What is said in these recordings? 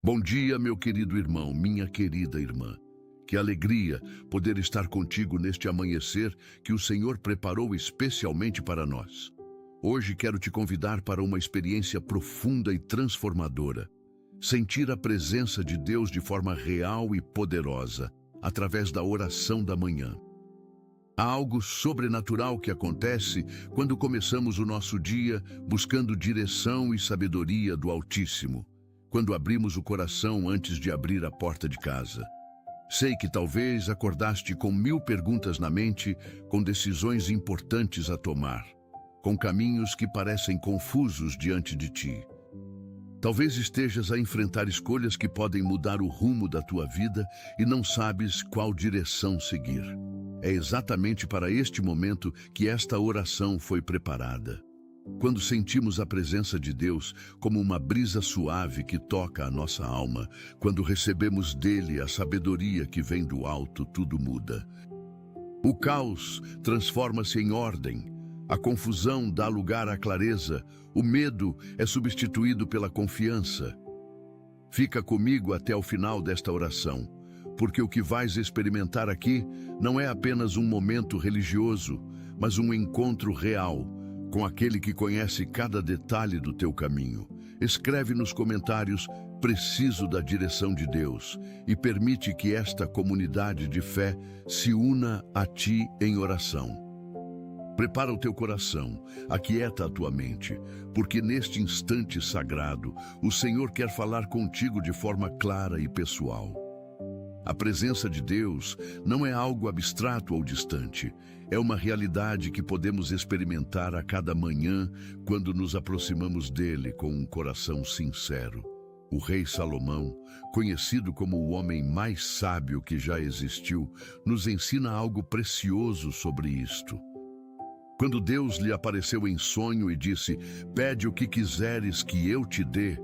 Bom dia, meu querido irmão, minha querida irmã. Que alegria poder estar contigo neste amanhecer que o Senhor preparou especialmente para nós. Hoje quero te convidar para uma experiência profunda e transformadora. Sentir a presença de Deus de forma real e poderosa, através da oração da manhã. Há algo sobrenatural que acontece quando começamos o nosso dia buscando direção e sabedoria do Altíssimo. Quando abrimos o coração antes de abrir a porta de casa. Sei que talvez acordaste com 1000 perguntas na mente, com decisões importantes a tomar, com caminhos que parecem confusos diante de ti. Talvez estejas a enfrentar escolhas que podem mudar o rumo da tua vida e não sabes qual direção seguir. É exatamente para este momento que esta oração foi preparada. Quando sentimos a presença de Deus como uma brisa suave que toca a nossa alma, quando recebemos dele a sabedoria que vem do alto, tudo muda. O caos transforma-se em ordem, a confusão dá lugar à clareza, o medo é substituído pela confiança. Fica comigo até o final desta oração, porque o que vais experimentar aqui não é apenas um momento religioso, mas um encontro real, com aquele que conhece cada detalhe do teu caminho. Escreve nos comentários, preciso da direção de Deus, e permite que esta comunidade de fé se una a ti em oração. Prepara o teu coração, aquieta a tua mente, porque neste instante sagrado, o Senhor quer falar contigo de forma clara e pessoal. A presença de Deus não é algo abstrato ou distante, é uma realidade que podemos experimentar a cada manhã quando nos aproximamos dele com um coração sincero. O rei Salomão, conhecido como o homem mais sábio que já existiu, nos ensina algo precioso sobre isto. Quando Deus lhe apareceu em sonho e disse, pede o que quiseres que eu te dê,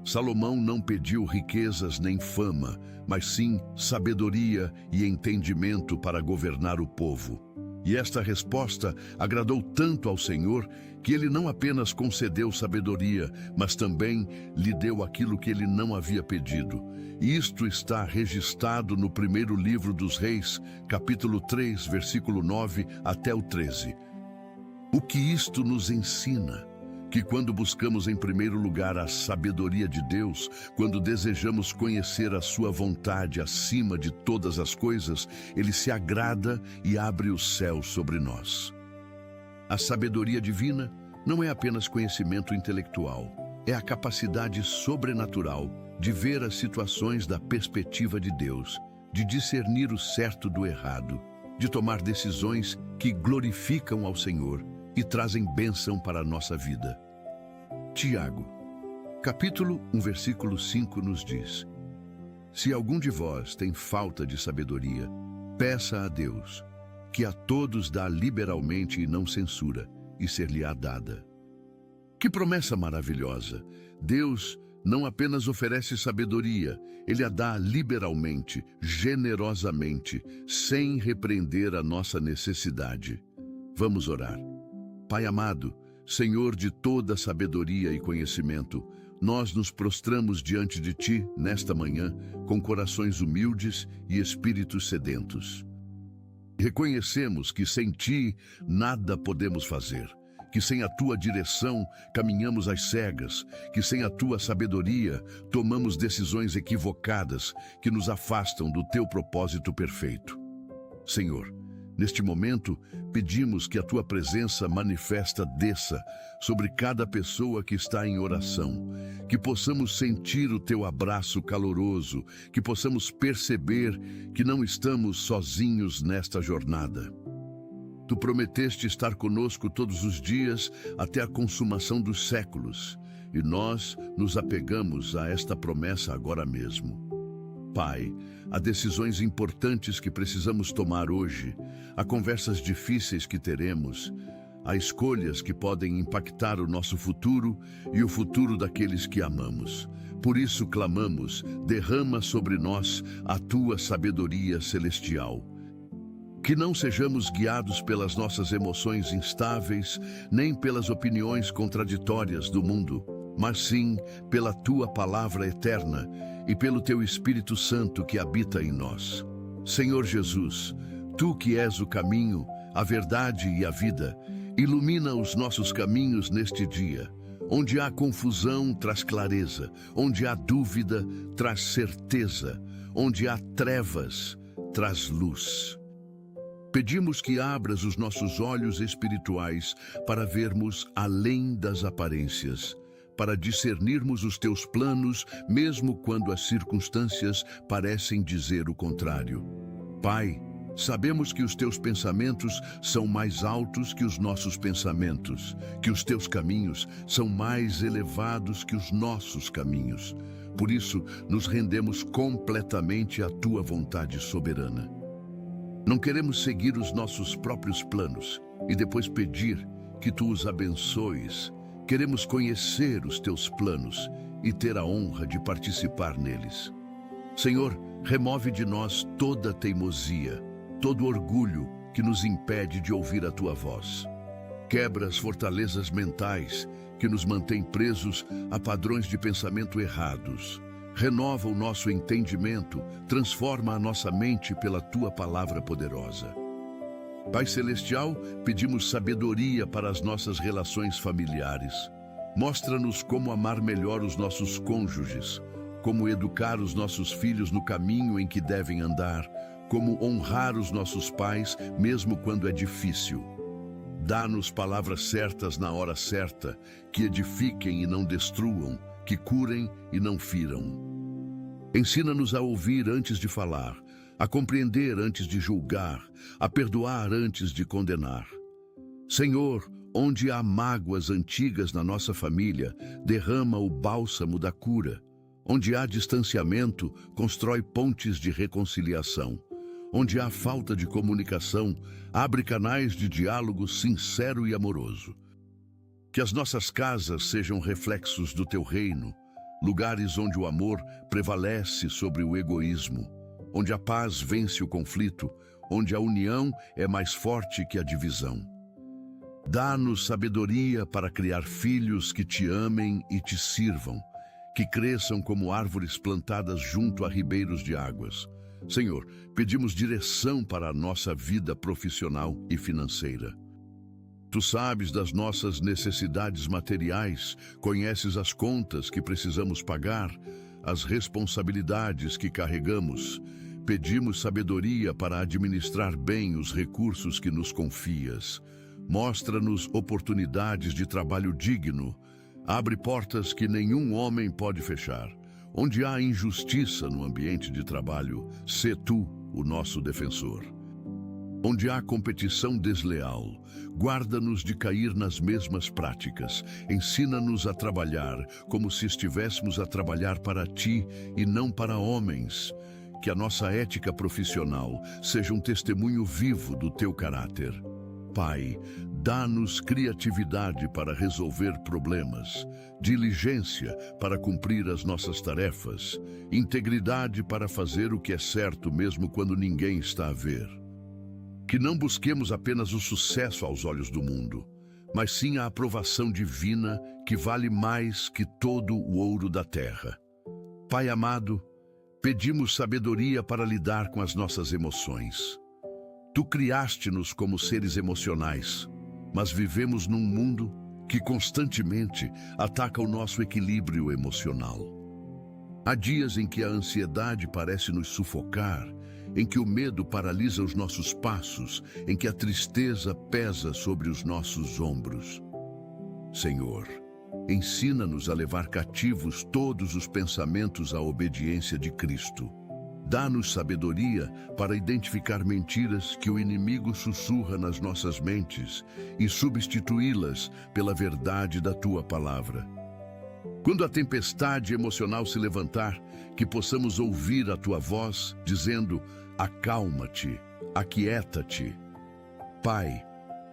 Salomão não pediu riquezas nem fama, mas sim sabedoria e entendimento para governar o povo. E esta resposta agradou tanto ao Senhor que ele não apenas concedeu sabedoria, mas também lhe deu aquilo que ele não havia pedido. E isto está registrado no primeiro livro dos Reis, capítulo 3, versículo 9 até o 13. O que isto nos ensina? Que quando buscamos em primeiro lugar a sabedoria de Deus, quando desejamos conhecer a sua vontade acima de todas as coisas, ele se agrada e abre o céu sobre nós. A sabedoria divina não é apenas conhecimento intelectual, é a capacidade sobrenatural de ver as situações da perspectiva de Deus, de discernir o certo do errado, de tomar decisões que glorificam ao Senhor e trazem bênção para a nossa vida. Tiago, capítulo 1, versículo 5 nos diz: se algum de vós tem falta de sabedoria, peça a Deus, que a todos dá liberalmente e não censura, e ser-lhe-á dada. Que promessa maravilhosa! Deus não apenas oferece sabedoria, ele a dá liberalmente, generosamente, sem repreender a nossa necessidade. Vamos orar. Pai amado, Senhor de toda sabedoria e conhecimento, nós nos prostramos diante de Ti nesta manhã com corações humildes e espíritos sedentos. Reconhecemos que sem Ti nada podemos fazer, que sem a Tua direção caminhamos às cegas, que sem a Tua sabedoria tomamos decisões equivocadas que nos afastam do Teu propósito perfeito. Senhor, neste momento, pedimos que a Tua presença manifesta desça sobre cada pessoa que está em oração, que possamos sentir o Teu abraço caloroso, que possamos perceber que não estamos sozinhos nesta jornada. Tu prometeste estar conosco todos os dias até a consumação dos séculos, e nós nos apegamos a esta promessa agora mesmo. Pai, há decisões importantes que precisamos tomar hoje, há conversas difíceis que teremos, há escolhas que podem impactar o nosso futuro e o futuro daqueles que amamos. Por isso clamamos, derrama sobre nós a Tua sabedoria celestial. Que não sejamos guiados pelas nossas emoções instáveis, nem pelas opiniões contraditórias do mundo, mas sim pela Tua palavra eterna, e pelo teu Espírito Santo que habita em nós. Senhor Jesus, tu que és o caminho, a verdade e a vida, ilumina os nossos caminhos neste dia. Onde há confusão, traz clareza. Onde há dúvida, traz certeza. Onde há trevas, traz luz. Pedimos que abras os nossos olhos espirituais para vermos além das aparências, para discernirmos os teus planos, mesmo quando as circunstâncias parecem dizer o contrário. Pai, sabemos que os teus pensamentos são mais altos que os nossos pensamentos, que os teus caminhos são mais elevados que os nossos caminhos. Por isso, nos rendemos completamente à tua vontade soberana. Não queremos seguir os nossos próprios planos e depois pedir que tu os abençoes. Queremos conhecer os teus planos e ter a honra de participar neles. Senhor, remove de nós toda teimosia, todo orgulho que nos impede de ouvir a tua voz. Quebra as fortalezas mentais que nos mantêm presos a padrões de pensamento errados. Renova o nosso entendimento, transforma a nossa mente pela tua palavra poderosa. Pai Celestial, pedimos sabedoria para as nossas relações familiares. Mostra-nos como amar melhor os nossos cônjuges, como educar os nossos filhos no caminho em que devem andar, como honrar os nossos pais, mesmo quando é difícil. Dá-nos palavras certas na hora certa, que edifiquem e não destruam, que curem e não firam. Ensina-nos a ouvir antes de falar, a compreender antes de julgar, a perdoar antes de condenar. Senhor, onde há mágoas antigas na nossa família, derrama o bálsamo da cura. Onde há distanciamento, constrói pontes de reconciliação. Onde há falta de comunicação, abre canais de diálogo sincero e amoroso. Que as nossas casas sejam reflexos do teu reino, lugares onde o amor prevalece sobre o egoísmo, onde a paz vence o conflito, onde a união é mais forte que a divisão. Dá-nos sabedoria para criar filhos que te amem e te sirvam, que cresçam como árvores plantadas junto a ribeiros de águas. Senhor, pedimos direção para a nossa vida profissional e financeira. Tu sabes das nossas necessidades materiais, conheces as contas que precisamos pagar, as responsabilidades que carregamos. Pedimos sabedoria para administrar bem os recursos que nos confias. Mostra-nos oportunidades de trabalho digno. Abre portas que nenhum homem pode fechar. Onde há injustiça no ambiente de trabalho, sê tu o nosso defensor. Onde há competição desleal, guarda-nos de cair nas mesmas práticas. Ensina-nos a trabalhar como se estivéssemos a trabalhar para ti e não para homens. Que a nossa ética profissional seja um testemunho vivo do teu caráter. Pai, dá-nos criatividade para resolver problemas, diligência para cumprir as nossas tarefas, integridade para fazer o que é certo mesmo quando ninguém está a ver. Que não busquemos apenas o sucesso aos olhos do mundo, mas sim a aprovação divina que vale mais que todo o ouro da terra. Pai amado, pedimos sabedoria para lidar com as nossas emoções. Tu criaste-nos como seres emocionais, mas vivemos num mundo que constantemente ataca o nosso equilíbrio emocional. Há dias em que a ansiedade parece nos sufocar, em que o medo paralisa os nossos passos, em que a tristeza pesa sobre os nossos ombros. Senhor, ensina-nos a levar cativos todos os pensamentos à obediência de Cristo. Dá-nos sabedoria para identificar mentiras que o inimigo sussurra nas nossas mentes e substituí-las pela verdade da tua palavra. Quando a tempestade emocional se levantar, que possamos ouvir a tua voz dizendo: acalma-te, aquieta-te. Pai,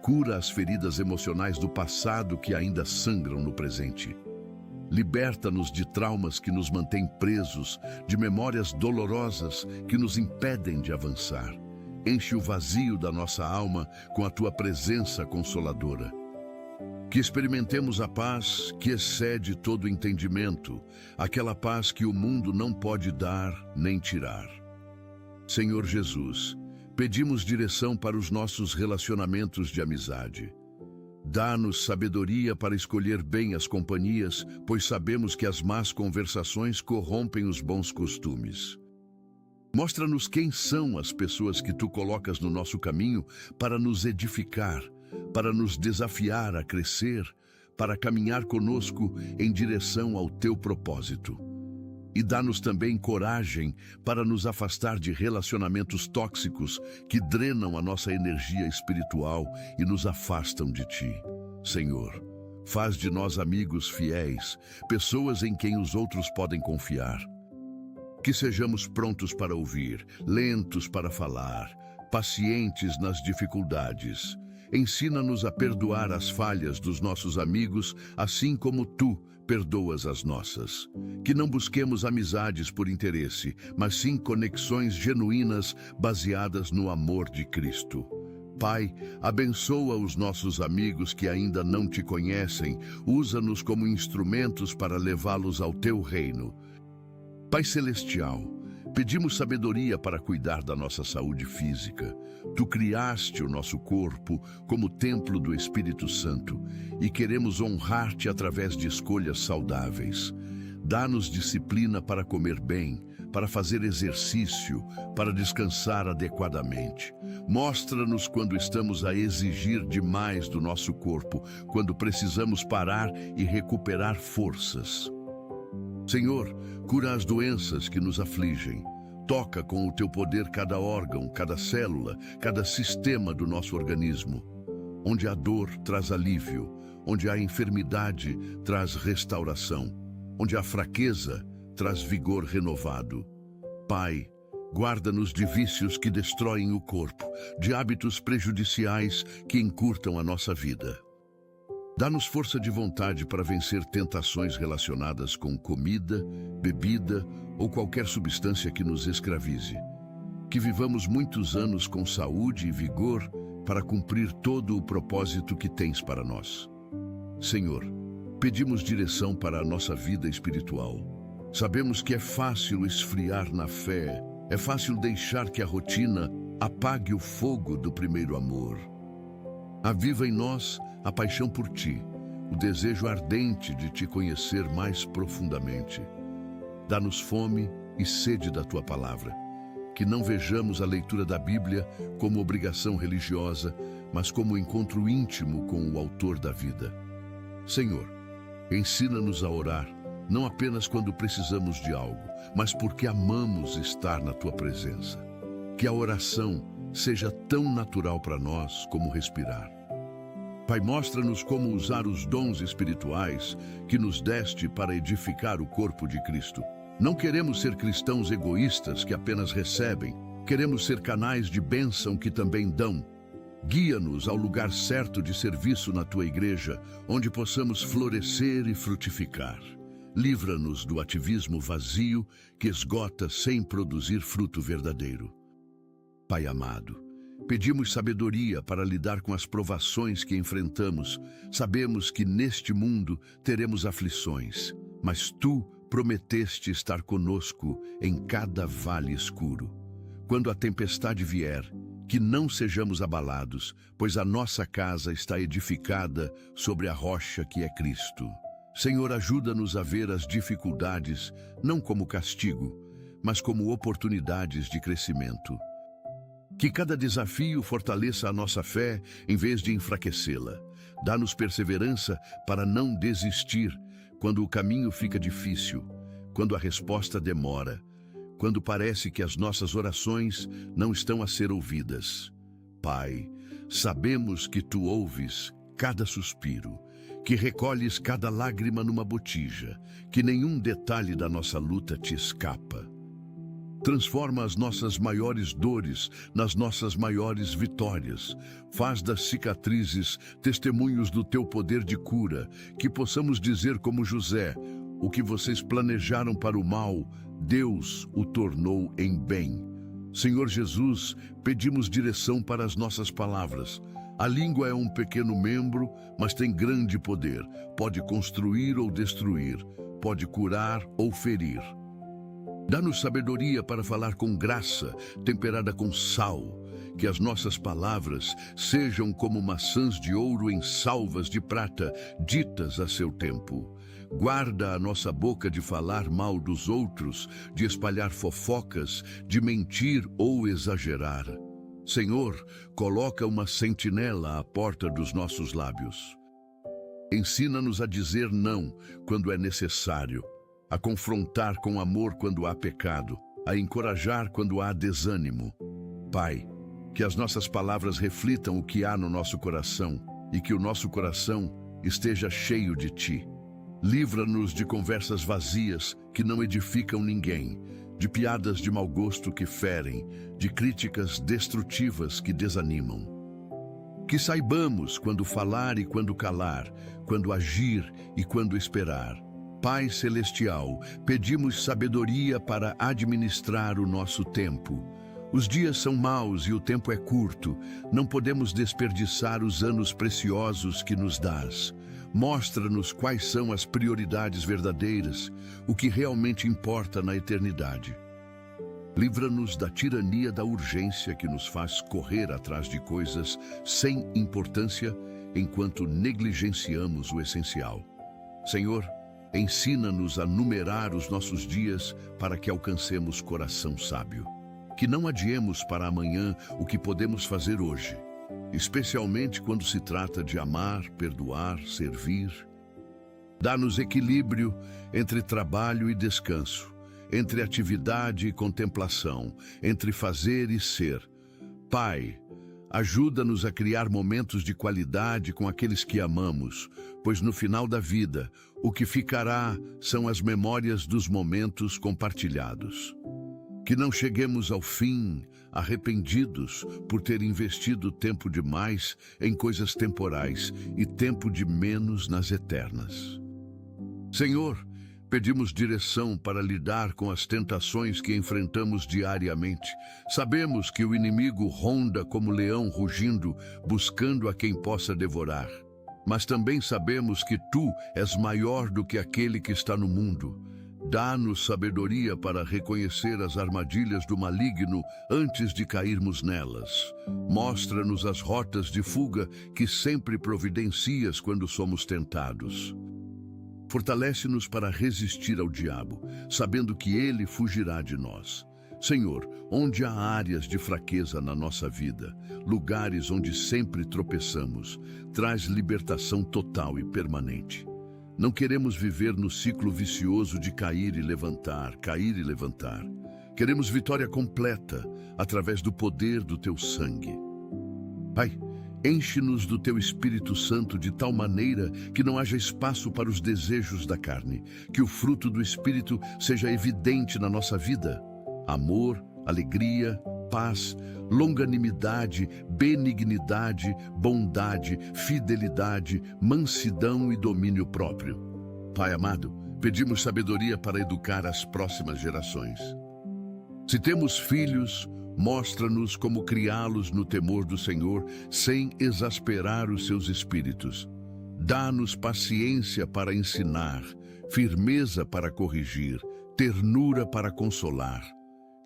cura as feridas emocionais do passado que ainda sangram no presente. Liberta-nos de traumas que nos mantêm presos, de memórias dolorosas que nos impedem de avançar. Enche o vazio da nossa alma com a tua presença consoladora. Que experimentemos a paz que excede todo entendimento, aquela paz que o mundo não pode dar nem tirar. Senhor Jesus, pedimos direção para os nossos relacionamentos de amizade. Dá-nos sabedoria para escolher bem as companhias, pois sabemos que as más conversações corrompem os bons costumes. Mostra-nos quem são as pessoas que Tu colocas no nosso caminho para nos edificar, para nos desafiar a crescer, para caminhar conosco em direção ao Teu propósito. E dá-nos também coragem para nos afastar de relacionamentos tóxicos que drenam a nossa energia espiritual e nos afastam de Ti. Senhor, faz de nós amigos fiéis, pessoas em quem os outros podem confiar. Que sejamos prontos para ouvir, lentos para falar, pacientes nas dificuldades. Ensina-nos a perdoar as falhas dos nossos amigos, assim como Tu perdoas as nossas. Que não busquemos amizades por interesse, mas sim conexões genuínas baseadas no amor de Cristo. Pai, abençoa os nossos amigos que ainda não Te conhecem, usa-nos como instrumentos para levá-los ao Teu reino. Pai Celestial, pedimos sabedoria para cuidar da nossa saúde física. Tu criaste o nosso corpo como templo do Espírito Santo e queremos honrar-Te através de escolhas saudáveis. Dá-nos disciplina para comer bem, para fazer exercício, para descansar adequadamente. Mostra-nos quando estamos a exigir demais do nosso corpo, quando precisamos parar e recuperar forças. Senhor, cura as doenças que nos afligem. Toca com o Teu poder cada órgão, cada célula, cada sistema do nosso organismo. Onde há dor, traz alívio. Onde há enfermidade, traz restauração. Onde há fraqueza, traz vigor renovado. Pai, guarda-nos de vícios que destroem o corpo, de hábitos prejudiciais que encurtam a nossa vida. Dá-nos força de vontade para vencer tentações relacionadas com comida, bebida ou qualquer substância que nos escravize. Que vivamos muitos anos com saúde e vigor para cumprir todo o propósito que Tens para nós. Senhor, pedimos direção para a nossa vida espiritual. Sabemos que é fácil esfriar na fé, é fácil deixar que a rotina apague o fogo do primeiro amor. Aviva em nós a paixão por Ti, o desejo ardente de Te conhecer mais profundamente. Dá-nos fome e sede da Tua palavra, que não vejamos a leitura da Bíblia como obrigação religiosa, mas como encontro íntimo com o Autor da vida. Senhor, ensina-nos a orar, não apenas quando precisamos de algo, mas porque amamos estar na Tua presença. Que a oração seja tão natural para nós como respirar. Pai, mostra-nos como usar os dons espirituais que nos deste para edificar o corpo de Cristo. Não queremos ser cristãos egoístas que apenas recebem, queremos ser canais de bênção que também dão. Guia-nos ao lugar certo de serviço na Tua igreja, onde possamos florescer e frutificar. Livra-nos do ativismo vazio que esgota sem produzir fruto verdadeiro. Pai amado, pedimos sabedoria para lidar com as provações que enfrentamos. Sabemos que neste mundo teremos aflições, mas Tu prometeste estar conosco em cada vale escuro. Quando a tempestade vier, que não sejamos abalados, pois a nossa casa está edificada sobre a rocha que é Cristo. Senhor, ajuda-nos a ver as dificuldades não como castigo, mas como oportunidades de crescimento. Que cada desafio fortaleça a nossa fé em vez de enfraquecê-la. Dá-nos perseverança para não desistir quando o caminho fica difícil, quando a resposta demora, quando parece que as nossas orações não estão a ser ouvidas. Pai, sabemos que Tu ouves cada suspiro, que recolhes cada lágrima numa botija, que nenhum detalhe da nossa luta te escapa. Transforma as nossas maiores dores nas nossas maiores vitórias. Faz das cicatrizes testemunhos do Teu poder de cura, que possamos dizer como José: o que vocês planejaram para o mal, Deus o tornou em bem. Senhor Jesus, pedimos direção para as nossas palavras. A língua é um pequeno membro, mas tem grande poder. Pode construir ou destruir, pode curar ou ferir. Dá-nos sabedoria para falar com graça, temperada com sal, que as nossas palavras sejam como maçãs de ouro em salvas de prata, ditas a seu tempo. Guarda a nossa boca de falar mal dos outros, de espalhar fofocas, de mentir ou exagerar. Senhor, coloca uma sentinela à porta dos nossos lábios. Ensina-nos a dizer não quando é necessário, a confrontar com amor quando há pecado, a encorajar quando há desânimo. Pai, que as nossas palavras reflitam o que há no nosso coração e que o nosso coração esteja cheio de Ti. Livra-nos de conversas vazias que não edificam ninguém, de piadas de mau gosto que ferem, de críticas destrutivas que desanimam. Que saibamos quando falar e quando calar, quando agir e quando esperar. Pai Celestial, pedimos sabedoria para administrar o nosso tempo. Os dias são maus e o tempo é curto. Não podemos desperdiçar os anos preciosos que nos dás. Mostra-nos quais são as prioridades verdadeiras, o que realmente importa na eternidade. Livra-nos da tirania da urgência que nos faz correr atrás de coisas sem importância enquanto negligenciamos o essencial. Senhor, ensina-nos a numerar os nossos dias para que alcancemos coração sábio. Que não adiemos para amanhã o que podemos fazer hoje, especialmente quando se trata de amar, perdoar, servir. Dá-nos equilíbrio entre trabalho e descanso, entre atividade e contemplação, entre fazer e ser. Pai, ajuda-nos a criar momentos de qualidade com aqueles que amamos, pois no final da vida, o que ficará são as memórias dos momentos compartilhados. Que não cheguemos ao fim arrependidos por ter investido tempo demais em coisas temporais e tempo de menos nas eternas. Senhor, pedimos direção para lidar com as tentações que enfrentamos diariamente. Sabemos que o inimigo ronda como leão rugindo, buscando a quem possa devorar. Mas também sabemos que Tu és maior do que aquele que está no mundo. Dá-nos sabedoria para reconhecer as armadilhas do maligno antes de cairmos nelas. Mostra-nos as rotas de fuga que sempre providencias quando somos tentados. Fortalece-nos para resistir ao diabo, sabendo que ele fugirá de nós. Senhor, onde há áreas de fraqueza na nossa vida, lugares onde sempre tropeçamos, traz libertação total e permanente. Não queremos viver no ciclo vicioso de cair e levantar, cair e levantar. Queremos vitória completa, através do poder do Teu sangue. Pai, enche-nos do Teu Espírito Santo de tal maneira que não haja espaço para os desejos da carne, que o fruto do Espírito seja evidente na nossa vida. Amor, alegria, paz, longanimidade, benignidade, bondade, fidelidade, mansidão e domínio próprio. Pai amado, pedimos sabedoria para educar as próximas gerações. Se temos filhos, mostra-nos como criá-los no temor do Senhor, sem exasperar os seus espíritos. Dá-nos paciência para ensinar, firmeza para corrigir, ternura para consolar.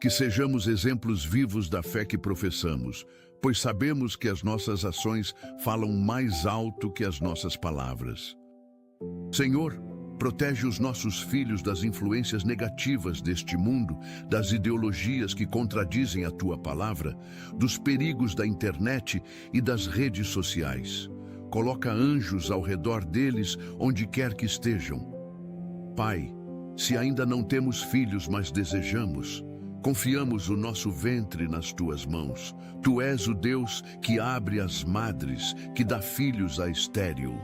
Que sejamos exemplos vivos da fé que professamos, pois sabemos que as nossas ações falam mais alto que as nossas palavras. Senhor, protege os nossos filhos das influências negativas deste mundo, das ideologias que contradizem a Tua palavra, dos perigos da internet e das redes sociais. Coloca anjos ao redor deles, onde quer que estejam. Pai, se ainda não temos filhos, mas desejamos, confiamos o nosso ventre nas Tuas mãos. Tu és o Deus que abre as madres, que dá filhos à estéril.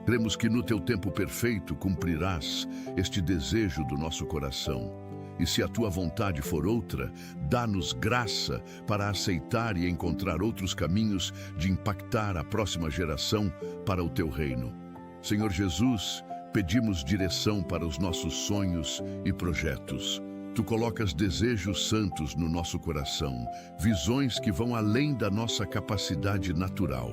Cremos que no Teu tempo perfeito cumprirás este desejo do nosso coração. E se a Tua vontade for outra, dá-nos graça para aceitar e encontrar outros caminhos de impactar a próxima geração para o Teu reino. Senhor Jesus, pedimos direção para os nossos sonhos e projetos. Tu colocas desejos santos no nosso coração, visões que vão além da nossa capacidade natural.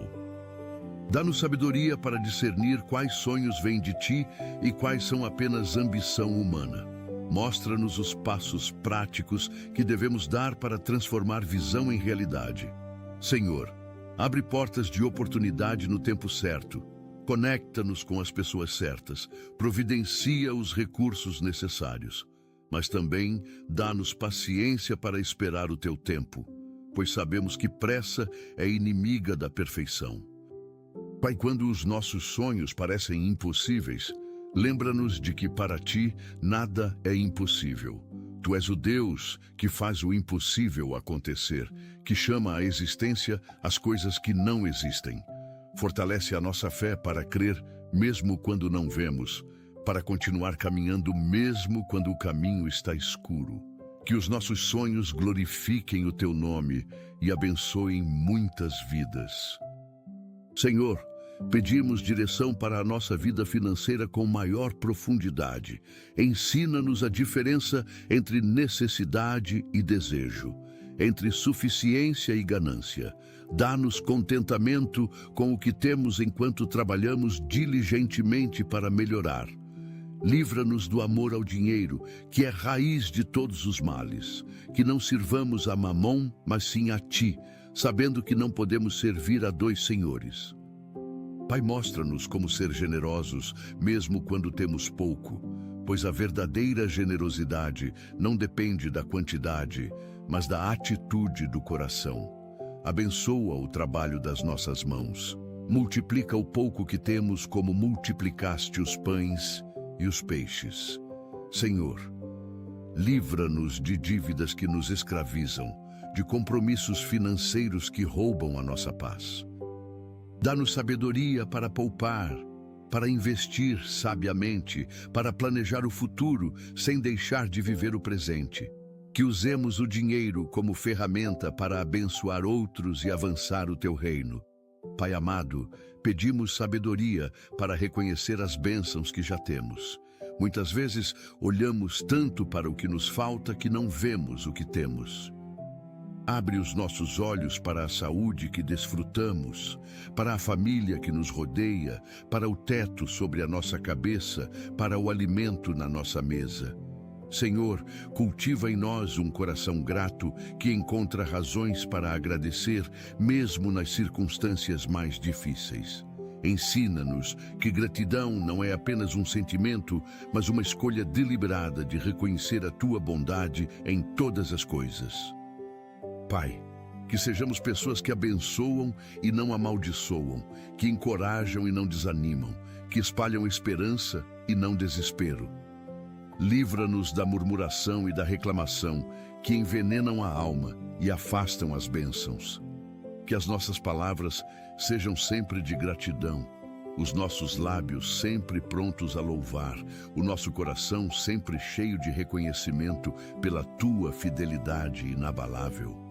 Dá-nos sabedoria para discernir quais sonhos vêm de Ti e quais são apenas ambição humana. Mostra-nos os passos práticos que devemos dar para transformar visão em realidade. Senhor, abre portas de oportunidade no tempo certo. Conecta-nos com as pessoas certas. Providencia os recursos necessários. Mas também dá-nos paciência para esperar o Teu tempo, pois sabemos que pressa é inimiga da perfeição. Pai, quando os nossos sonhos parecem impossíveis, lembra-nos de que para Ti nada é impossível. Tu és o Deus que faz o impossível acontecer, que chama à existência as coisas que não existem. Fortalece a nossa fé para crer mesmo quando não vemos, para continuar caminhando mesmo quando o caminho está escuro. Que os nossos sonhos glorifiquem o Teu nome e abençoem muitas vidas. Senhor, pedimos direção para a nossa vida financeira com maior profundidade. Ensina-nos a diferença entre necessidade e desejo, entre suficiência e ganância. Dá-nos contentamento com o que temos enquanto trabalhamos diligentemente para melhorar. Livra-nos do amor ao dinheiro, que é raiz de todos os males. Que não sirvamos a Mamon, mas sim a Ti, sabendo que não podemos servir a dois senhores. Pai, mostra-nos como ser generosos, mesmo quando temos pouco, pois a verdadeira generosidade não depende da quantidade, mas da atitude do coração. Abençoa o trabalho das nossas mãos. Multiplica o pouco que temos como multiplicaste os pães e os peixes. Senhor, livra-nos de dívidas que nos escravizam, de compromissos financeiros que roubam a nossa paz. Dá-nos sabedoria para poupar, para investir sabiamente, para planejar o futuro sem deixar de viver o presente. Que usemos o dinheiro como ferramenta para abençoar outros e avançar o Teu reino. Pai amado, pedimos sabedoria para reconhecer as bênçãos que já temos. Muitas vezes olhamos tanto para o que nos falta que não vemos o que temos. Abre os nossos olhos para a saúde que desfrutamos, para a família que nos rodeia, para o teto sobre a nossa cabeça, para o alimento na nossa mesa. Senhor, cultiva em nós um coração grato que encontra razões para agradecer, mesmo nas circunstâncias mais difíceis. Ensina-nos que gratidão não é apenas um sentimento, mas uma escolha deliberada de reconhecer a Tua bondade em todas as coisas. Pai, que sejamos pessoas que abençoam e não amaldiçoam, que encorajam e não desanimam, que espalham esperança e não desespero. Livra-nos da murmuração e da reclamação, que envenenam a alma e afastam as bênçãos. Que as nossas palavras sejam sempre de gratidão, os nossos lábios sempre prontos a louvar, o nosso coração sempre cheio de reconhecimento pela Tua fidelidade inabalável.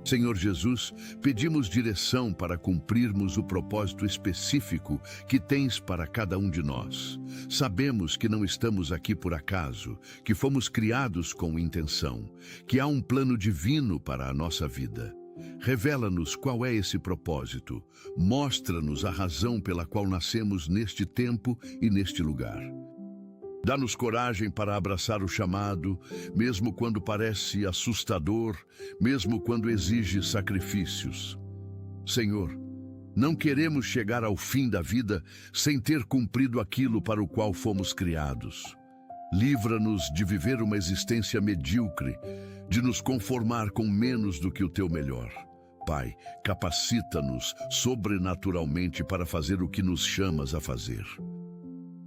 Senhor Jesus, pedimos direção para cumprirmos o propósito específico que Tens para cada um de nós. Sabemos que não estamos aqui por acaso, que fomos criados com intenção, que há um plano divino para a nossa vida. Revela-nos qual é esse propósito. Mostra-nos a razão pela qual nascemos neste tempo e neste lugar. Dá-nos coragem para abraçar o chamado, mesmo quando parece assustador, mesmo quando exige sacrifícios. Senhor, não queremos chegar ao fim da vida sem ter cumprido aquilo para o qual fomos criados. Livra-nos de viver uma existência medíocre, de nos conformar com menos do que o Teu melhor. Pai, capacita-nos sobrenaturalmente para fazer o que nos chamas a fazer.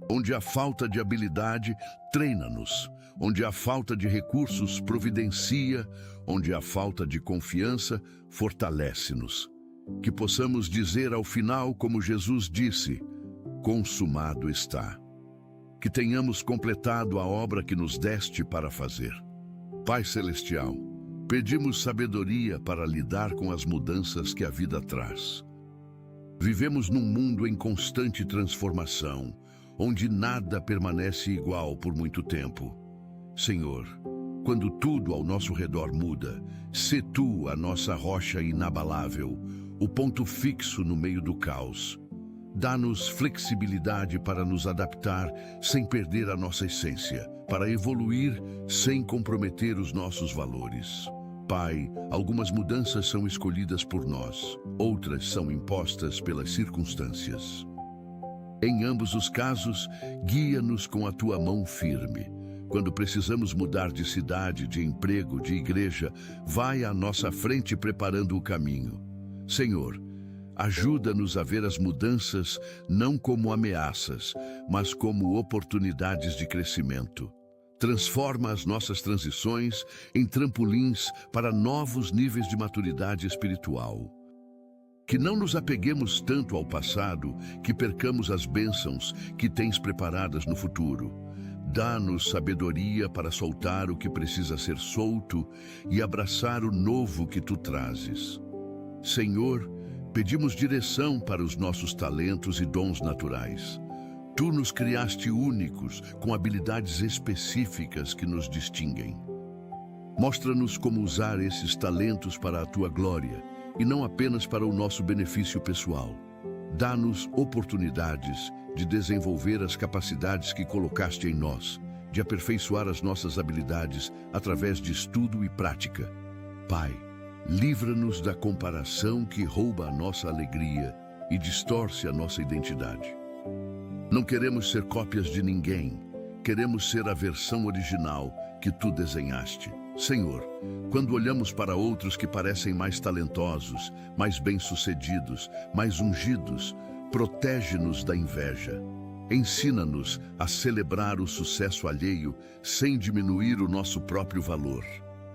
Onde há falta de habilidade, treina-nos. Onde há falta de recursos, providencia. Onde há falta de confiança, fortalece-nos. Que possamos dizer ao final, como Jesus disse, consumado está. Que tenhamos completado a obra que nos deste para fazer. Pai Celestial, pedimos sabedoria para lidar com as mudanças que a vida traz. Vivemos num mundo em constante transformação, onde nada permanece igual por muito tempo. Senhor, quando tudo ao nosso redor muda, sê tu a nossa rocha inabalável, o ponto fixo no meio do caos. Dá-nos flexibilidade para nos adaptar sem perder a nossa essência, para evoluir sem comprometer os nossos valores. Pai, algumas mudanças são escolhidas por nós, outras são impostas pelas circunstâncias. Em ambos os casos, guia-nos com a tua mão firme. Quando precisamos mudar de cidade, de emprego, de igreja, vai à nossa frente preparando o caminho. Senhor, ajuda-nos a ver as mudanças não como ameaças, mas como oportunidades de crescimento. Transforma as nossas transições em trampolins para novos níveis de maturidade espiritual. Que não nos apeguemos tanto ao passado, que percamos as bênçãos que tens preparadas no futuro. Dá-nos sabedoria para soltar o que precisa ser solto e abraçar o novo que tu trazes. Senhor, pedimos direção para os nossos talentos e dons naturais. Tu nos criaste únicos, com habilidades específicas que nos distinguem. Mostra-nos como usar esses talentos para a tua glória, e não apenas para o nosso benefício pessoal. Dá-nos oportunidades de desenvolver as capacidades que colocaste em nós, de aperfeiçoar as nossas habilidades através de estudo e prática. Pai, livra-nos da comparação que rouba a nossa alegria e distorce a nossa identidade. Não queremos ser cópias de ninguém, queremos ser a versão original que tu desenhaste. Senhor, quando olhamos para outros que parecem mais talentosos, mais bem-sucedidos, mais ungidos, protege-nos da inveja. Ensina-nos a celebrar o sucesso alheio sem diminuir o nosso próprio valor.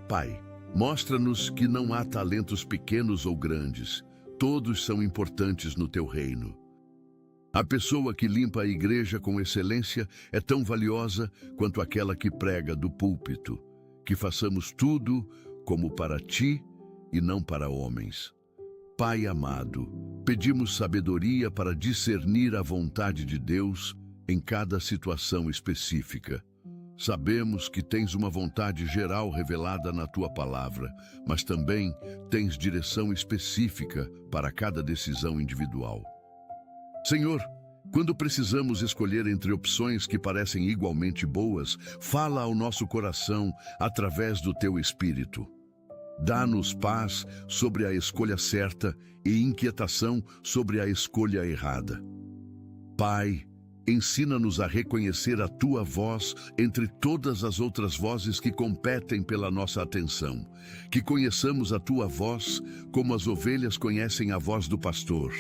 Pai, mostra-nos que não há talentos pequenos ou grandes, todos são importantes no teu reino. A pessoa que limpa a igreja com excelência é tão valiosa quanto aquela que prega do púlpito. Que façamos tudo como para ti e não para homens. Pai amado, pedimos sabedoria para discernir a vontade de Deus em cada situação específica. Sabemos que tens uma vontade geral revelada na tua palavra, mas também tens direção específica para cada decisão individual. Senhor, quando precisamos escolher entre opções que parecem igualmente boas, fala ao nosso coração através do teu Espírito. Dá-nos paz sobre a escolha certa e inquietação sobre a escolha errada. Pai, ensina-nos a reconhecer a tua voz entre todas as outras vozes que competem pela nossa atenção. Que conheçamos a tua voz como as ovelhas conhecem a voz do pastor.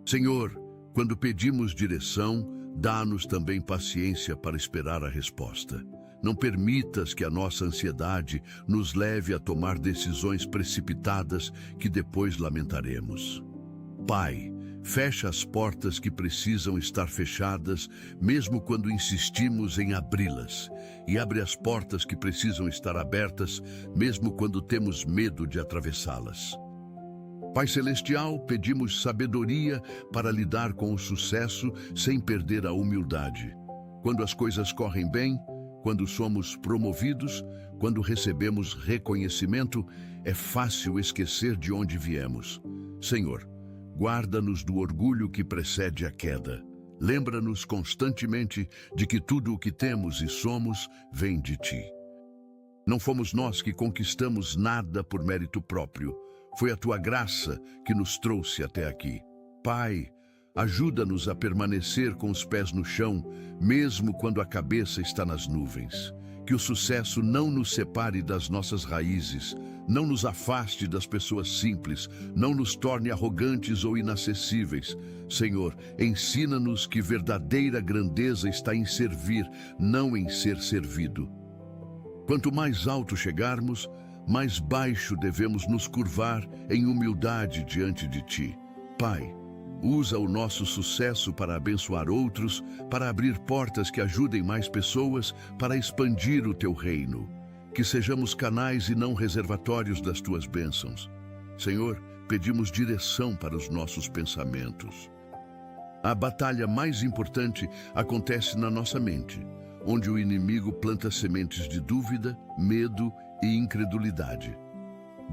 Senhor, quando pedimos direção, dá-nos também paciência para esperar a resposta. Não permitas que a nossa ansiedade nos leve a tomar decisões precipitadas que depois lamentaremos. Pai, fecha as portas que precisam estar fechadas, mesmo quando insistimos em abri-las, e abre as portas que precisam estar abertas, mesmo quando temos medo de atravessá-las. Pai Celestial, pedimos sabedoria para lidar com o sucesso sem perder a humildade. Quando as coisas correm bem, quando somos promovidos, quando recebemos reconhecimento, é fácil esquecer de onde viemos. Senhor, guarda-nos do orgulho que precede a queda. Lembra-nos constantemente de que tudo o que temos e somos vem de ti. Não fomos nós que conquistamos nada por mérito próprio. Foi a tua graça que nos trouxe até aqui. Pai, ajuda-nos a permanecer com os pés no chão, mesmo quando a cabeça está nas nuvens. Que o sucesso não nos separe das nossas raízes, não nos afaste das pessoas simples, não nos torne arrogantes ou inacessíveis. Senhor, ensina-nos que verdadeira grandeza está em servir, não em ser servido. Quanto mais alto chegarmos, mais baixo devemos nos curvar em humildade diante de ti. Pai, usa o nosso sucesso para abençoar outros, para abrir portas que ajudem mais pessoas, para expandir o teu reino. Que sejamos canais e não reservatórios das tuas bênçãos. Senhor, pedimos direção para os nossos pensamentos. A batalha mais importante acontece na nossa mente. onde o inimigo planta sementes de dúvida, medo e incredulidade.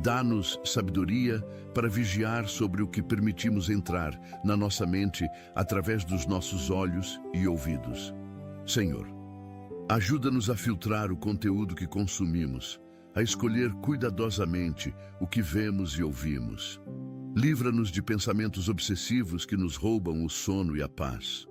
Dá-nos sabedoria para vigiar sobre o que permitimos entrar na nossa mente através dos nossos olhos e ouvidos. Senhor, ajuda-nos a filtrar o conteúdo que consumimos, a escolher cuidadosamente o que vemos e ouvimos. Livra-nos de pensamentos obsessivos que nos roubam o sono e a paz.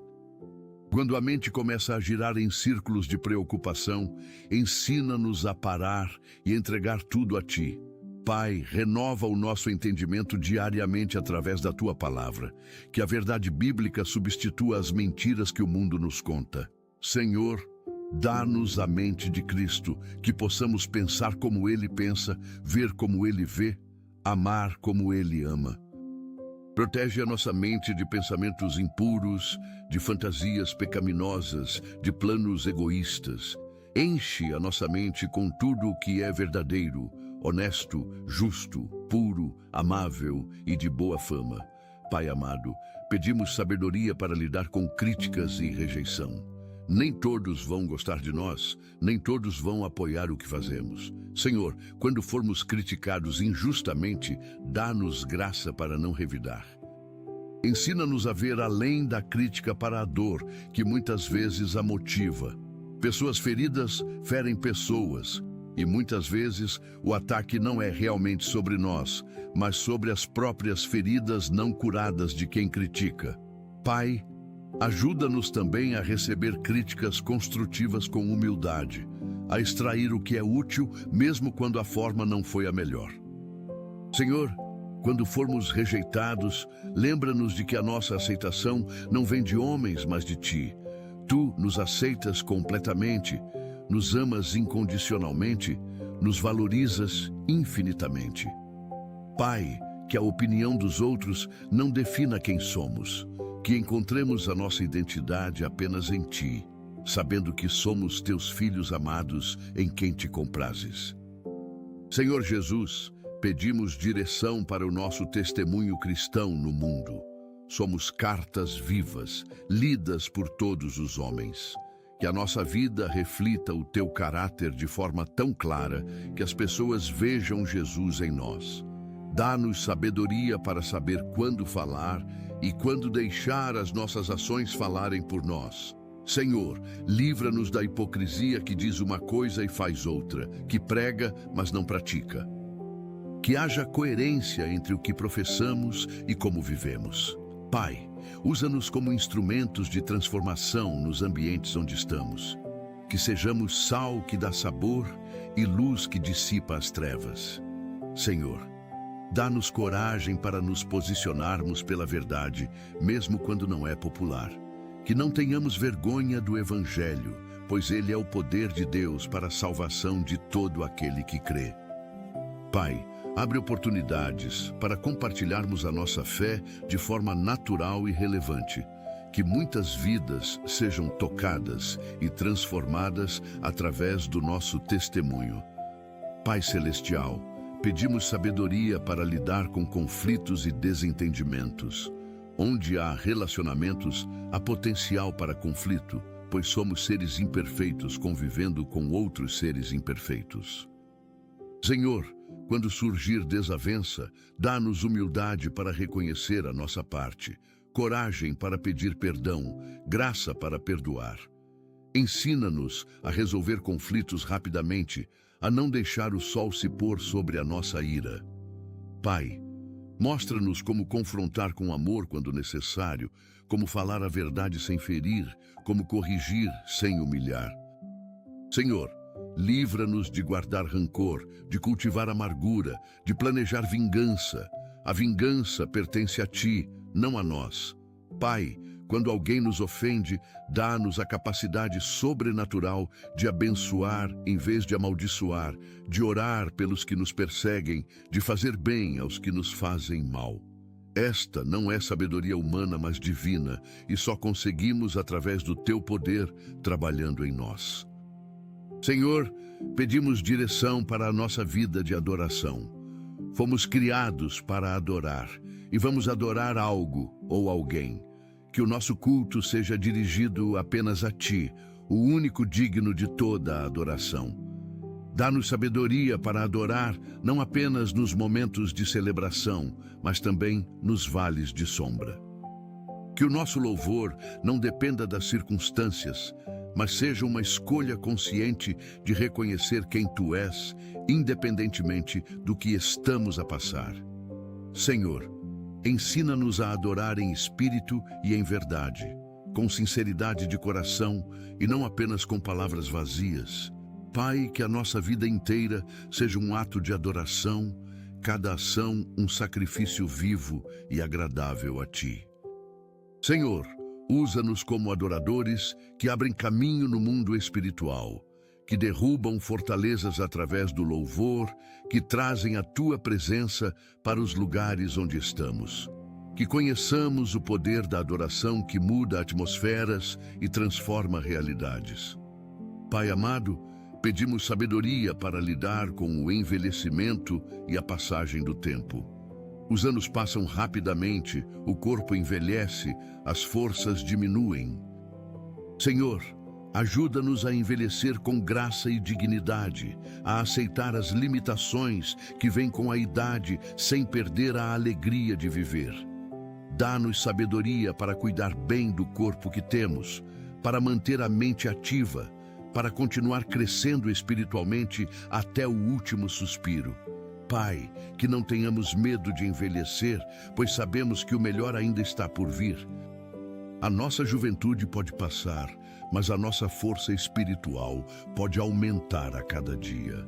Quando a mente começa a girar em círculos de preocupação, ensina-nos a parar e entregar tudo a Ti. Pai, renova o nosso entendimento diariamente através da Tua palavra, que a verdade bíblica substitua as mentiras que o mundo nos conta. Senhor, dá-nos a mente de Cristo, que possamos pensar como Ele pensa, ver como Ele vê, amar como Ele ama. Protege a nossa mente de pensamentos impuros, de fantasias pecaminosas, de planos egoístas. Enche a nossa mente com tudo o que é verdadeiro, honesto, justo, puro, amável e de boa fama. Pai amado, pedimos sabedoria para lidar com críticas e rejeição. Nem todos vão gostar de nós, nem todos vão apoiar o que fazemos. Senhor, quando formos criticados injustamente, dá-nos graça para não revidar. Ensina-nos a ver além da crítica para a dor, que muitas vezes a motiva. Pessoas feridas ferem pessoas, e muitas vezes o ataque não é realmente sobre nós, mas sobre as próprias feridas não curadas de quem critica. Pai, ajuda-nos também a receber críticas construtivas com humildade, a extrair o que é útil, mesmo quando a forma não foi a melhor. Senhor, quando formos rejeitados, lembra-nos de que a nossa aceitação não vem de homens, mas de Ti. Tu nos aceitas completamente, nos amas incondicionalmente, nos valorizas infinitamente. Pai, que a opinião dos outros não defina quem somos, que encontremos a nossa identidade apenas em Ti, sabendo que somos Teus filhos amados em quem Te comprazes. Senhor Jesus, pedimos direção para o nosso testemunho cristão no mundo. Somos cartas vivas, lidas por todos os homens. Que a nossa vida reflita o Teu caráter de forma tão clara que as pessoas vejam Jesus em nós. Dá-nos sabedoria para saber quando falar e quando deixar as nossas ações falarem por nós. Senhor, livra-nos da hipocrisia que diz uma coisa e faz outra, que prega, mas não pratica. Que haja coerência entre o que professamos e como vivemos. Pai, usa-nos como instrumentos de transformação nos ambientes onde estamos. Que sejamos sal que dá sabor e luz que dissipa as trevas. Senhor, dá-nos coragem para nos posicionarmos pela verdade, mesmo quando não é popular. Que não tenhamos vergonha do Evangelho, pois ele é o poder de Deus para a salvação de todo aquele que crê. Pai, abre oportunidades para compartilharmos a nossa fé de forma natural e relevante. Que muitas vidas sejam tocadas e transformadas através do nosso testemunho. Pai Celestial, pedimos sabedoria para lidar com conflitos e desentendimentos. Onde há relacionamentos, há potencial para conflito, pois somos seres imperfeitos convivendo com outros seres imperfeitos. Senhor, quando surgir desavença, dá-nos humildade para reconhecer a nossa parte, coragem para pedir perdão, graça para perdoar. Ensina-nos a resolver conflitos rapidamente, a não deixar o sol se pôr sobre a nossa ira. Pai, mostra-nos como confrontar com amor quando necessário, como falar a verdade sem ferir, como corrigir sem humilhar. Senhor, livra-nos de guardar rancor, de cultivar amargura, de planejar vingança. A vingança pertence a Ti, não a nós. Pai, quando alguém nos ofende, dá-nos a capacidade sobrenatural de abençoar em vez de amaldiçoar, de orar pelos que nos perseguem, de fazer bem aos que nos fazem mal. Esta não é sabedoria humana, mas divina, e só conseguimos através do Teu poder trabalhando em nós. Senhor, pedimos direção para a nossa vida de adoração. Fomos criados para adorar, e vamos adorar algo ou alguém. Que o nosso culto seja dirigido apenas a Ti, o único digno de toda a adoração. Dá-nos sabedoria para adorar não apenas nos momentos de celebração, mas também nos vales de sombra. Que o nosso louvor não dependa das circunstâncias, mas seja uma escolha consciente de reconhecer quem Tu és, independentemente do que estamos a passar. Senhor, ensina-nos a adorar em espírito e em verdade, com sinceridade de coração e não apenas com palavras vazias. Pai, que a nossa vida inteira seja um ato de adoração, cada ação um sacrifício vivo e agradável a Ti. Senhor, usa-nos como adoradores que abrem caminho no mundo espiritual, que derrubam fortalezas através do louvor, que trazem a Tua presença para os lugares onde estamos. Que conheçamos o poder da adoração que muda atmosferas e transforma realidades. Pai amado, pedimos sabedoria para lidar com o envelhecimento e a passagem do tempo. Os anos passam rapidamente, o corpo envelhece, as forças diminuem. Senhor, ajuda-nos a envelhecer com graça e dignidade, a aceitar as limitações que vêm com a idade sem perder a alegria de viver. Dá-nos sabedoria para cuidar bem do corpo que temos, para manter a mente ativa, para continuar crescendo espiritualmente até o último suspiro. Pai, que não tenhamos medo de envelhecer, pois sabemos que o melhor ainda está por vir. A nossa juventude pode passar, mas a nossa força espiritual pode aumentar a cada dia.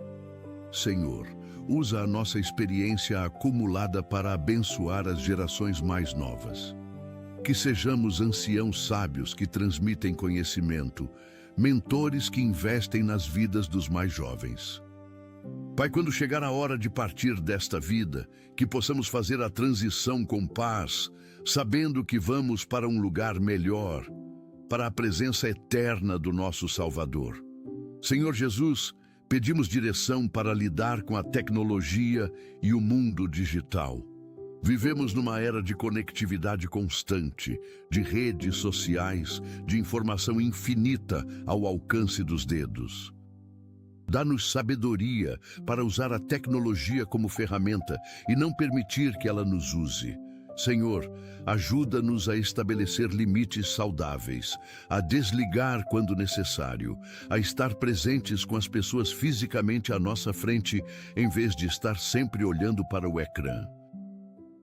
Senhor, usa a nossa experiência acumulada para abençoar as gerações mais novas. Que sejamos anciãos sábios que transmitem conhecimento, mentores que investem nas vidas dos mais jovens. Pai, quando chegar a hora de partir desta vida, que possamos fazer a transição com paz, sabendo que vamos para um lugar melhor, para a presença eterna do nosso Salvador. Senhor Jesus, pedimos direção para lidar com a tecnologia e o mundo digital. Vivemos numa era de conectividade constante, de redes sociais, de informação infinita ao alcance dos dedos. Dá-nos sabedoria para usar a tecnologia como ferramenta e não permitir que ela nos use. Senhor, ajuda-nos a estabelecer limites saudáveis, a desligar quando necessário, a estar presentes com as pessoas fisicamente à nossa frente, em vez de estar sempre olhando para o ecrã.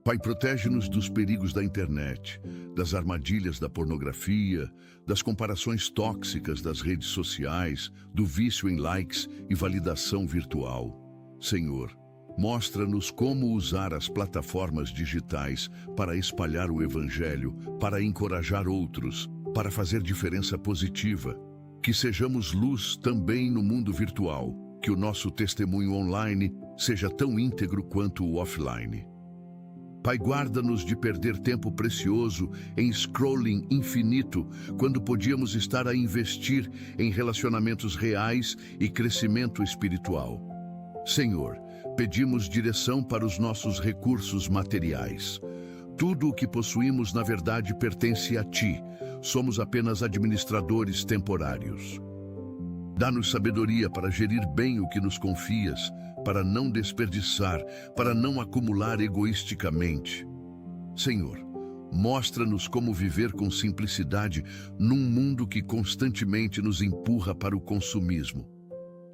Pai, protege-nos dos perigos da internet, das armadilhas da pornografia, das comparações tóxicas das redes sociais, do vício em likes e validação virtual. Senhor, mostra-nos como usar as plataformas digitais para espalhar o Evangelho, para encorajar outros, para fazer diferença positiva. Que sejamos luz também no mundo virtual, que o nosso testemunho online seja tão íntegro quanto o offline. Pai, guarda-nos de perder tempo precioso em scrolling infinito, quando podíamos estar a investir em relacionamentos reais e crescimento espiritual. Senhor, pedimos direção para os nossos recursos materiais. Tudo o que possuímos, na verdade, pertence a Ti. Somos apenas administradores temporários. Dá-nos sabedoria para gerir bem o que nos confias, para não desperdiçar, para não acumular egoisticamente. Senhor, mostra-nos como viver com simplicidade num mundo que constantemente nos empurra para o consumismo.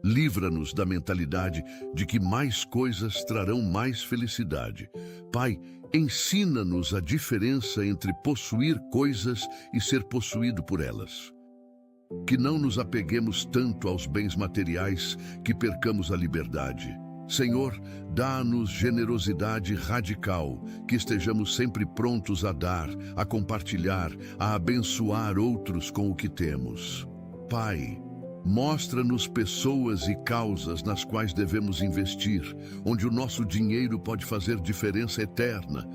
Livra-nos da mentalidade de que mais coisas trarão mais felicidade. Pai, ensina-nos a diferença entre possuir coisas e ser possuído por elas. Que não nos apeguemos tanto aos bens materiais que percamos a liberdade. Senhor, dá-nos generosidade radical, que estejamos sempre prontos a dar, a compartilhar, a abençoar outros com o que temos. Pai, mostra-nos pessoas e causas nas quais devemos investir, onde o nosso dinheiro pode fazer diferença eterna.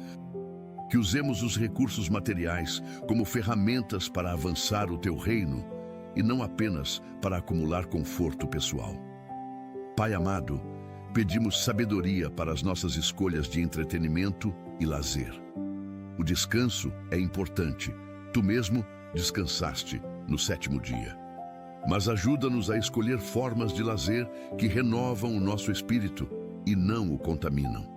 Que usemos os recursos materiais como ferramentas para avançar o Teu reino, e não apenas para acumular conforto pessoal. Pai amado, pedimos sabedoria para as nossas escolhas de entretenimento e lazer. O descanso é importante. Tu mesmo descansaste no 7º dia. mas ajuda-nos a escolher formas de lazer que renovam o nosso espírito e não o contaminam.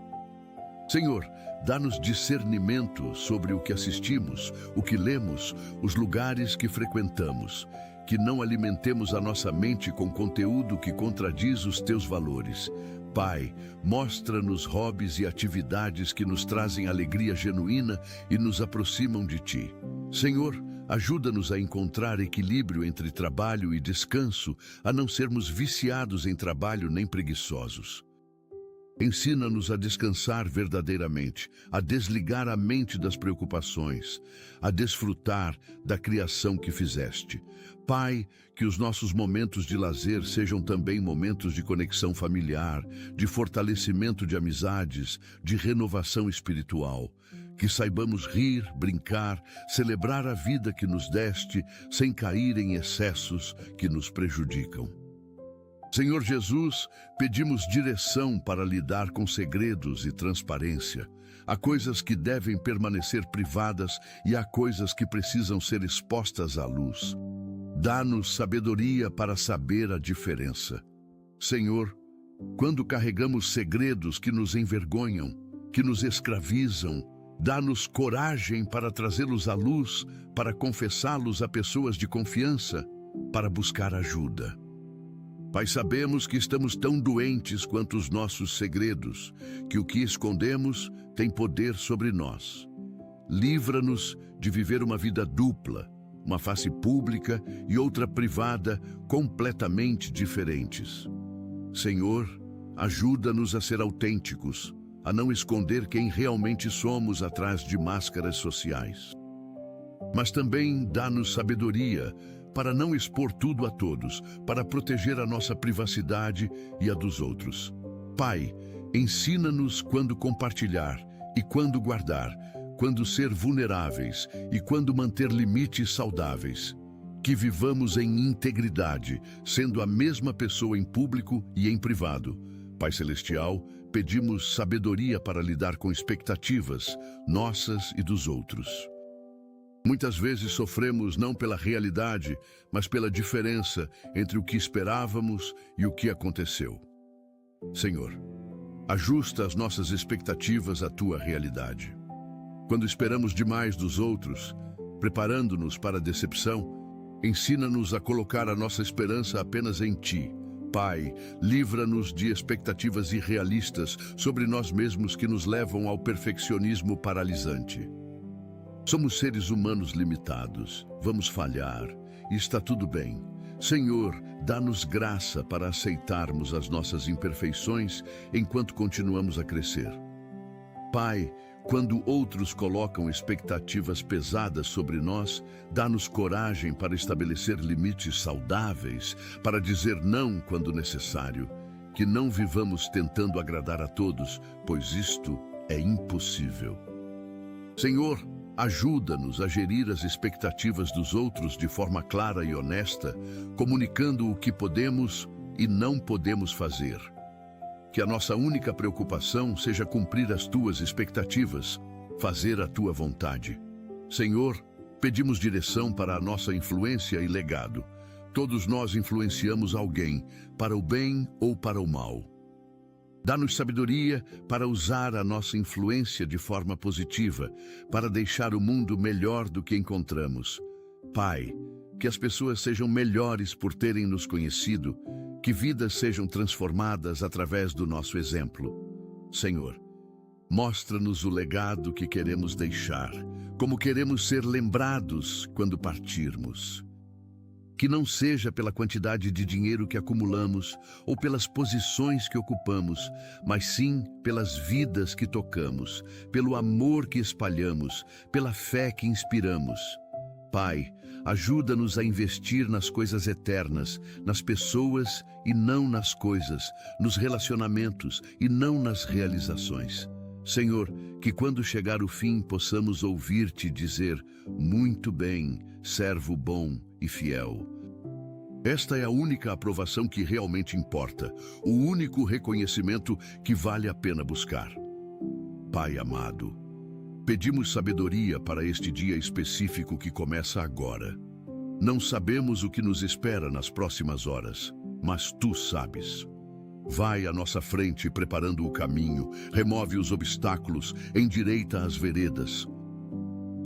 Senhor, dá-nos discernimento sobre o que assistimos, o que lemos, os lugares que frequentamos, que não alimentemos a nossa mente com conteúdo que contradiz os teus valores. Pai, mostra-nos hobbies e atividades que nos trazem alegria genuína e nos aproximam de Ti. Senhor, ajuda-nos a encontrar equilíbrio entre trabalho e descanso, a não sermos viciados em trabalho nem preguiçosos. Ensina-nos a descansar verdadeiramente, a desligar a mente das preocupações, a desfrutar da criação que fizeste. Pai, que os nossos momentos de lazer sejam também momentos de conexão familiar, de fortalecimento de amizades, de renovação espiritual. Que saibamos rir, brincar, celebrar a vida que nos deste, sem cair em excessos que nos prejudicam. Senhor Jesus, pedimos direção para lidar com segredos e transparência. Há coisas que devem permanecer privadas e há coisas que precisam ser expostas à luz. Dá-nos sabedoria para saber a diferença. Senhor, quando carregamos segredos que nos envergonham, que nos escravizam, dá-nos coragem para trazê-los à luz, para confessá-los a pessoas de confiança, para buscar ajuda. Pai, sabemos que estamos tão doentes quanto os nossos segredos, que o que escondemos tem poder sobre nós. Livra-nos de viver uma vida dupla, uma face pública e outra privada, completamente diferentes. Senhor, ajuda-nos a ser autênticos, a não esconder quem realmente somos atrás de máscaras sociais. Mas também dá-nos sabedoria para não expor tudo a todos, para proteger a nossa privacidade e a dos outros. Pai, ensina-nos quando compartilhar e quando guardar, quando ser vulneráveis e quando manter limites saudáveis. Que vivamos em integridade, sendo a mesma pessoa em público e em privado. Pai Celestial, pedimos sabedoria para lidar com expectativas, nossas e dos outros. Muitas vezes sofremos não pela realidade, mas pela diferença entre o que esperávamos e o que aconteceu. Senhor, ajusta as nossas expectativas à Tua realidade. Quando esperamos demais dos outros, preparando-nos para a decepção, ensina-nos a colocar a nossa esperança apenas em Ti. Pai, livra-nos de expectativas irrealistas sobre nós mesmos que nos levam ao perfeccionismo paralisante. Somos seres humanos limitados, vamos falhar, e está tudo bem. Senhor, dá-nos graça para aceitarmos as nossas imperfeições enquanto continuamos a crescer. Pai, quando outros colocam expectativas pesadas sobre nós, dá-nos coragem para estabelecer limites saudáveis, para dizer não quando necessário, que não vivamos tentando agradar a todos, pois isto é impossível. Senhor, ajuda-nos a gerir as expectativas dos outros de forma clara e honesta, comunicando o que podemos e não podemos fazer. Que a nossa única preocupação seja cumprir as Tuas expectativas, fazer a Tua vontade. Senhor, pedimos direção para a nossa influência e legado. Todos nós influenciamos alguém, para o bem ou para o mal. Dá-nos sabedoria para usar a nossa influência de forma positiva, para deixar o mundo melhor do que encontramos. Pai, que as pessoas sejam melhores por terem nos conhecido, que vidas sejam transformadas através do nosso exemplo. Senhor, mostra-nos o legado que queremos deixar, como queremos ser lembrados quando partirmos. Que não seja pela quantidade de dinheiro que acumulamos ou pelas posições que ocupamos, mas sim pelas vidas que tocamos, pelo amor que espalhamos, pela fé que inspiramos. Pai, ajuda-nos a investir nas coisas eternas, nas pessoas e não nas coisas, nos relacionamentos e não nas realizações. Senhor, que quando chegar o fim possamos ouvir-te dizer: muito bem, servo bom e fiel. Esta é a única aprovação que realmente importa, o único reconhecimento que vale a pena buscar. Pai amado, pedimos sabedoria para este dia específico que começa agora. Não sabemos o que nos espera nas próximas horas, mas tu sabes. Vai à nossa frente preparando o caminho, remove os obstáculos, endireita as veredas.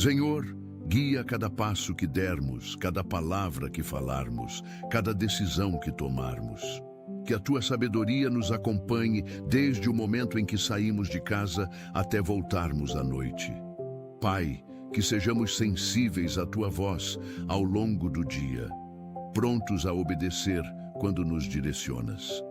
Senhor, guia cada passo que dermos, cada palavra que falarmos, cada decisão que tomarmos. Que a tua sabedoria nos acompanhe desde o momento em que saímos de casa até voltarmos à noite. Pai, que sejamos sensíveis à tua voz ao longo do dia, prontos a obedecer quando nos direcionas.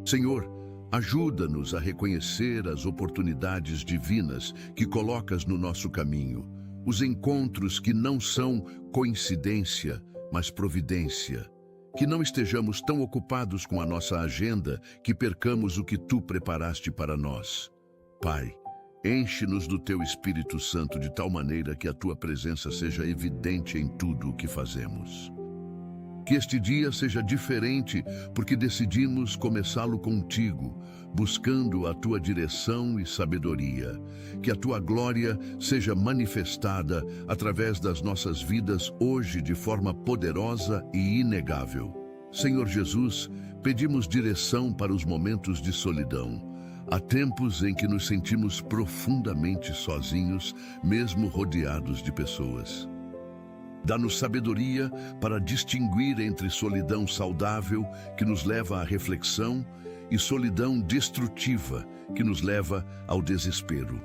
Senhor, ajuda-nos a reconhecer as oportunidades divinas que colocas no nosso caminho, os encontros que não são coincidência, mas providência. Que não estejamos tão ocupados com a nossa agenda que percamos o que tu preparaste para nós. Pai, enche-nos do teu Espírito Santo de tal maneira que a tua presença seja evidente em tudo o que fazemos. Que este dia seja diferente porque decidimos começá-lo contigo, buscando a tua direção e sabedoria. Que a tua glória seja manifestada através das nossas vidas hoje de forma poderosa e inegável. Senhor Jesus, pedimos direção para os momentos de solidão. Há tempos em que nos sentimos profundamente sozinhos, mesmo rodeados de pessoas. Dá-nos sabedoria para distinguir entre solidão saudável, que nos leva à reflexão, e solidão destrutiva, que nos leva ao desespero.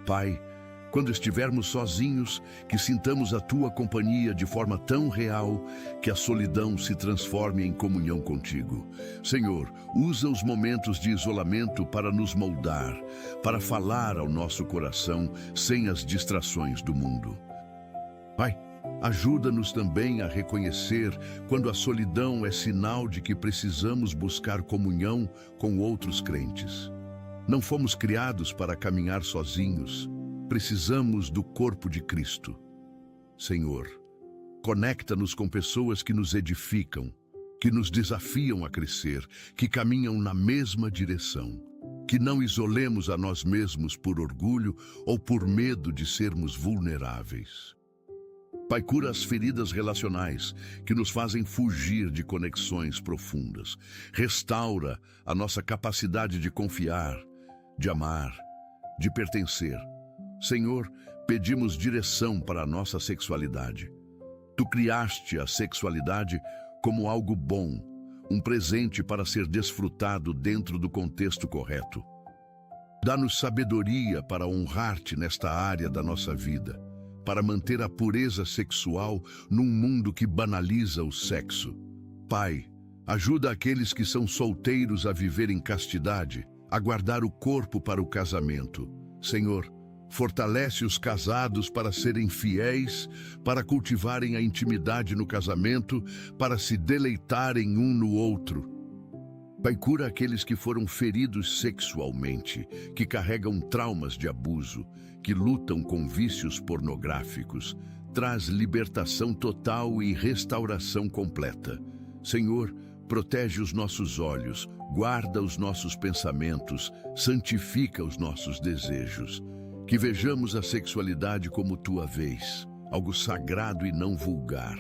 Pai, quando estivermos sozinhos, que sintamos a tua companhia de forma tão real que a solidão se transforme em comunhão contigo. Senhor, usa os momentos de isolamento para nos moldar, para falar ao nosso coração sem as distrações do mundo. Pai, ajuda-nos também a reconhecer quando a solidão é sinal de que precisamos buscar comunhão com outros crentes. Não fomos criados para caminhar sozinhos. Precisamos do corpo de Cristo. Senhor, conecta-nos com pessoas que nos edificam, que nos desafiam a crescer, que caminham na mesma direção. Que não isolemos a nós mesmos por orgulho ou por medo de sermos vulneráveis. Pai, cura as feridas relacionais que nos fazem fugir de conexões profundas. Restaura a nossa capacidade de confiar, de amar, de pertencer. Senhor, pedimos direção para a nossa sexualidade. Tu criaste a sexualidade como algo bom, um presente para ser desfrutado dentro do contexto correto. Dá-nos sabedoria para honrar-te nesta área da nossa vida, para manter a pureza sexual num mundo que banaliza o sexo. Pai, ajuda aqueles que são solteiros a viver em castidade, a guardar o corpo para o casamento. Senhor, fortalece os casados para serem fiéis, para cultivarem a intimidade no casamento, para se deleitarem um no outro. Pai, cura aqueles que foram feridos sexualmente, que carregam traumas de abuso, que lutam com vícios pornográficos. Traz libertação total e restauração completa. Senhor, protege os nossos olhos, guarda os nossos pensamentos, santifica os nossos desejos. Que vejamos a sexualidade como tua vez, algo sagrado e não vulgar.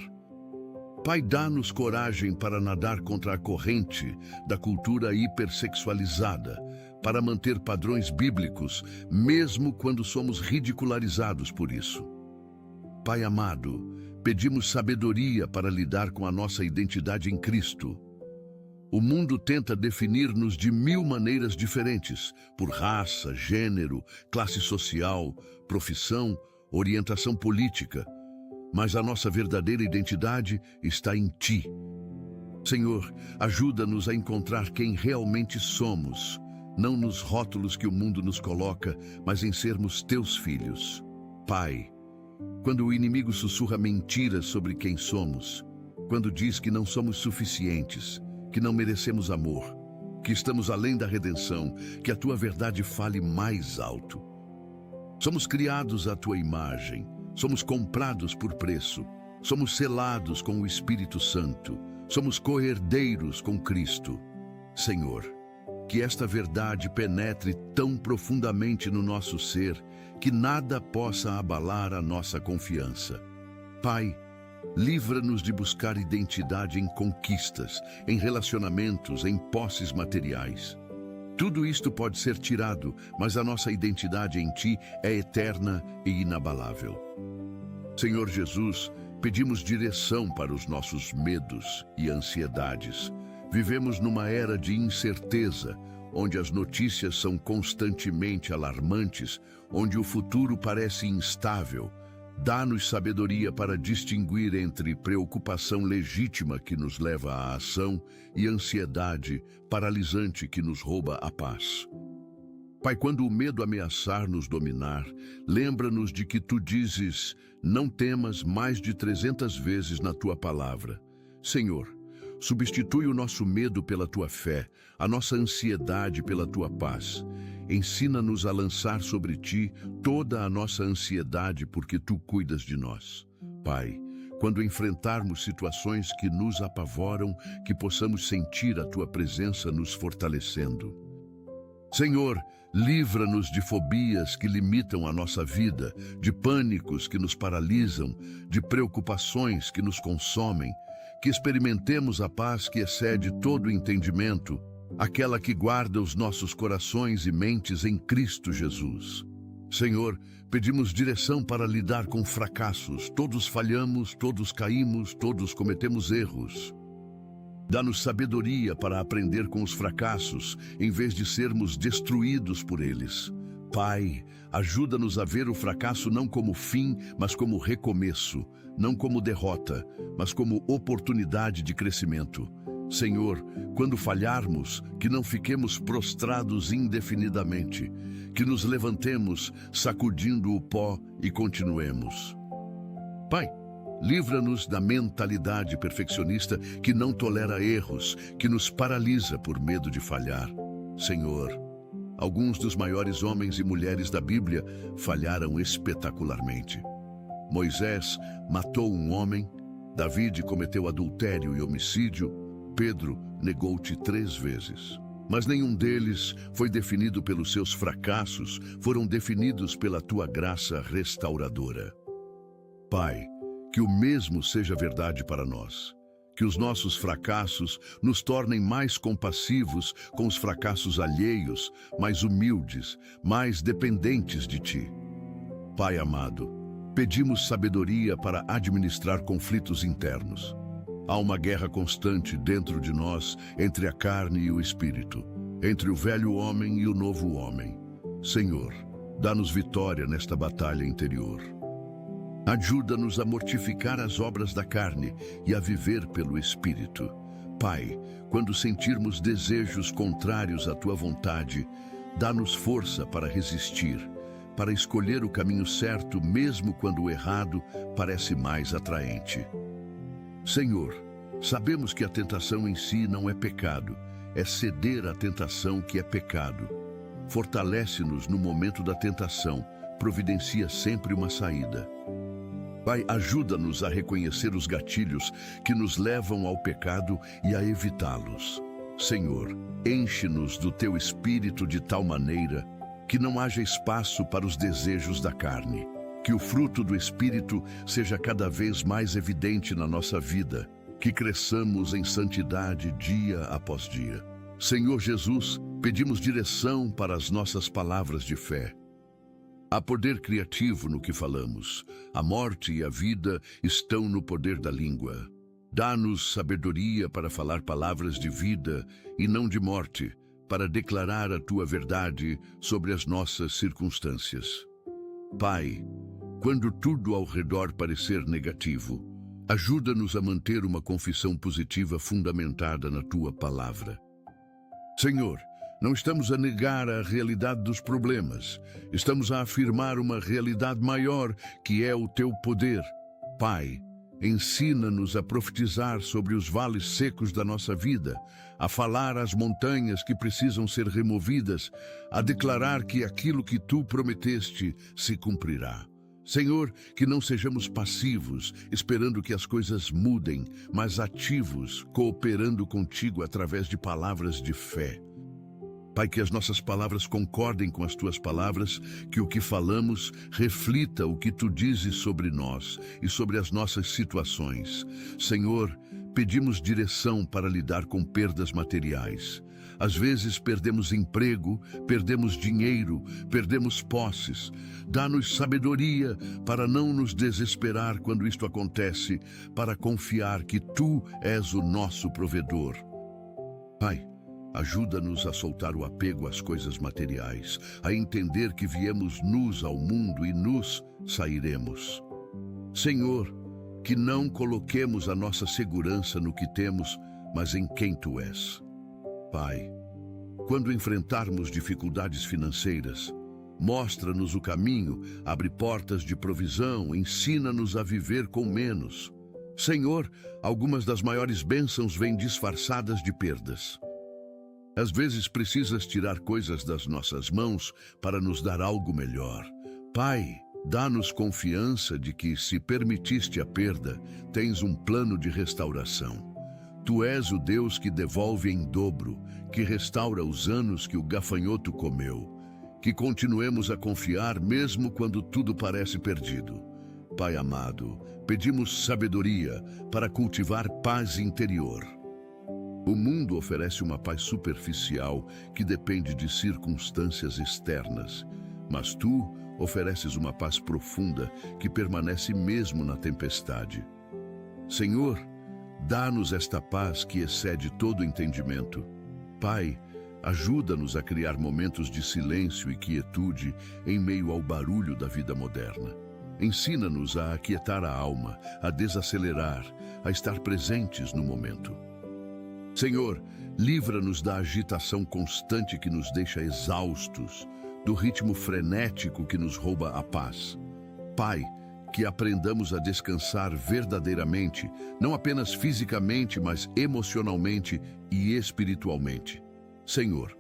Pai, dá-nos coragem para nadar contra a corrente da cultura hipersexualizada, para manter padrões bíblicos, mesmo quando somos ridicularizados por isso. Pai amado, pedimos sabedoria para lidar com a nossa identidade em Cristo. O mundo tenta definir-nos de 1000 maneiras diferentes, por raça, gênero, classe social, profissão, orientação política. Mas a nossa verdadeira identidade está em Ti. Senhor, ajuda-nos a encontrar quem realmente somos, não nos rótulos que o mundo nos coloca, mas em sermos Teus filhos. Pai, quando o inimigo sussurra mentiras sobre quem somos, quando diz que não somos suficientes, que não merecemos amor, que estamos além da redenção, que a Tua verdade fale mais alto. Somos criados à Tua imagem. Somos comprados por preço, somos selados com o Espírito Santo, somos co-herdeiros com Cristo. Senhor, que esta verdade penetre tão profundamente no nosso ser que nada possa abalar a nossa confiança. Pai, livra-nos de buscar identidade em conquistas, em relacionamentos, em posses materiais. Tudo isto pode ser tirado, mas a nossa identidade em Ti é eterna e inabalável. Senhor Jesus, pedimos direção para os nossos medos e ansiedades. Vivemos numa era de incerteza, onde as notícias são constantemente alarmantes, onde o futuro parece instável. Dá-nos sabedoria para distinguir entre preocupação legítima que nos leva à ação e ansiedade paralisante que nos rouba a paz. Pai, quando o medo ameaçar nos dominar, lembra-nos de que Tu dizes, não temas mais de 300 vezes na Tua palavra. Senhor, substitui o nosso medo pela Tua fé, a nossa ansiedade pela Tua paz. Ensina-nos a lançar sobre Ti toda a nossa ansiedade porque Tu cuidas de nós. Pai, quando enfrentarmos situações que nos apavoram, que possamos sentir a Tua presença nos fortalecendo. Senhor, livra-nos de fobias que limitam a nossa vida, de pânicos que nos paralisam, de preocupações que nos consomem, que experimentemos a paz que excede todo entendimento, aquela que guarda os nossos corações e mentes em Cristo Jesus. Senhor, pedimos direção para lidar com fracassos. Todos falhamos, todos caímos, todos cometemos erros. Dá-nos sabedoria para aprender com os fracassos, em vez de sermos destruídos por eles. Pai, ajuda-nos a ver o fracasso não como fim, mas como recomeço, não como derrota, mas como oportunidade de crescimento. Senhor, quando falharmos, que não fiquemos prostrados indefinidamente, que nos levantemos sacudindo o pó e continuemos. Pai, livra-nos da mentalidade perfeccionista que não tolera erros, que nos paralisa por medo de falhar. Senhor, alguns dos maiores homens e mulheres da Bíblia falharam espetacularmente. Moisés matou um homem, David cometeu adultério e homicídio, Pedro negou-te 3 vezes. Mas nenhum deles foi definido pelos seus fracassos, foram definidos pela Tua graça restauradora. Pai, que o mesmo seja verdade para nós. Que os nossos fracassos nos tornem mais compassivos com os fracassos alheios, mais humildes, mais dependentes de Ti. Pai amado, pedimos sabedoria para administrar conflitos internos. Há uma guerra constante dentro de nós entre a carne e o espírito, entre o velho homem e o novo homem. Senhor, dá-nos vitória nesta batalha interior. Ajuda-nos a mortificar as obras da carne e a viver pelo Espírito. Pai, quando sentirmos desejos contrários à Tua vontade, dá-nos força para resistir, para escolher o caminho certo mesmo quando o errado parece mais atraente. Senhor, sabemos que a tentação em si não é pecado, é ceder à tentação que é pecado. Fortalece-nos no momento da tentação, providencia sempre uma saída. Pai, ajuda-nos a reconhecer os gatilhos que nos levam ao pecado e a evitá-los. Senhor, enche-nos do Teu Espírito de tal maneira que não haja espaço para os desejos da carne. Que o fruto do Espírito seja cada vez mais evidente na nossa vida, que cresçamos em santidade dia após dia. Senhor Jesus, pedimos direção para as nossas palavras de fé. Há poder criativo no que falamos. A morte e a vida estão no poder da língua. Dá-nos sabedoria para falar palavras de vida e não de morte, para declarar a Tua verdade sobre as nossas circunstâncias. Pai, quando tudo ao redor parecer negativo, ajuda-nos a manter uma confissão positiva fundamentada na Tua palavra. Senhor, não estamos a negar a realidade dos problemas, estamos a afirmar uma realidade maior que é o Teu poder. Pai, ensina-nos a profetizar sobre os vales secos da nossa vida, a falar às montanhas que precisam ser removidas, a declarar que aquilo que Tu prometeste se cumprirá. Senhor, que não sejamos passivos, esperando que as coisas mudem, mas ativos, cooperando contigo através de palavras de fé. Pai, que as nossas palavras concordem com as tuas palavras, que o que falamos reflita o que tu dizes sobre nós e sobre as nossas situações. Senhor, pedimos direção para lidar com perdas materiais. Às vezes perdemos emprego, perdemos dinheiro, perdemos posses. Dá-nos sabedoria para não nos desesperar quando isto acontece, para confiar que tu és o nosso provedor. Pai, ajuda-nos a soltar o apego às coisas materiais, a entender que viemos nus ao mundo e nus sairemos. Senhor, que não coloquemos a nossa segurança no que temos, mas em quem tu és. Pai, quando enfrentarmos dificuldades financeiras, mostra-nos o caminho, abre portas de provisão, ensina-nos a viver com menos. Senhor, algumas das maiores bênçãos vêm disfarçadas de perdas. Às vezes precisas tirar coisas das nossas mãos para nos dar algo melhor. Pai, dá-nos confiança de que, se permitiste a perda, tens um plano de restauração. Tu és o Deus que devolve em dobro, que restaura os anos que o gafanhoto comeu. Que continuemos a confiar mesmo quando tudo parece perdido. Pai amado, pedimos sabedoria para cultivar paz interior. O mundo oferece uma paz superficial que depende de circunstâncias externas, mas tu ofereces uma paz profunda que permanece mesmo na tempestade. Senhor, dá-nos esta paz que excede todo entendimento. Pai, ajuda-nos a criar momentos de silêncio e quietude em meio ao barulho da vida moderna. Ensina-nos a aquietar a alma, a desacelerar, a estar presentes no momento. Senhor, livra-nos da agitação constante que nos deixa exaustos, do ritmo frenético que nos rouba a paz. Pai, que aprendamos a descansar verdadeiramente, não apenas fisicamente, mas emocionalmente e espiritualmente. Senhor,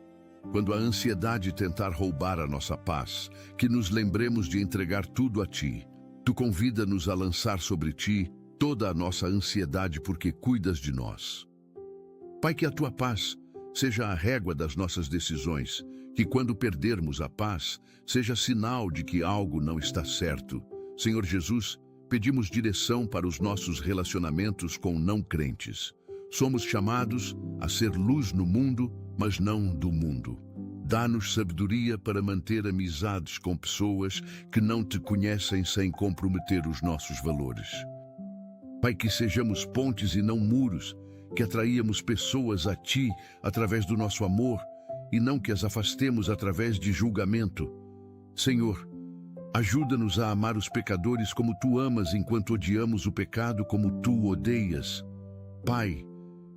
quando a ansiedade tentar roubar a nossa paz, que nos lembremos de entregar tudo a Ti. Tu convida-nos a lançar sobre Ti toda a nossa ansiedade porque cuidas de nós. Pai, que a Tua paz seja a régua das nossas decisões, que quando perdermos a paz, seja sinal de que algo não está certo. Senhor Jesus, pedimos direção para os nossos relacionamentos com não crentes. Somos chamados a ser luz no mundo, mas não do mundo. Dá-nos sabedoria para manter amizades com pessoas que não Te conhecem sem comprometer os nossos valores. Pai, que sejamos pontes e não muros, que atraíamos pessoas a Ti através do nosso amor e não que as afastemos através de julgamento. Senhor, ajuda-nos a amar os pecadores como Tu amas, enquanto odiamos o pecado como Tu odeias. Pai,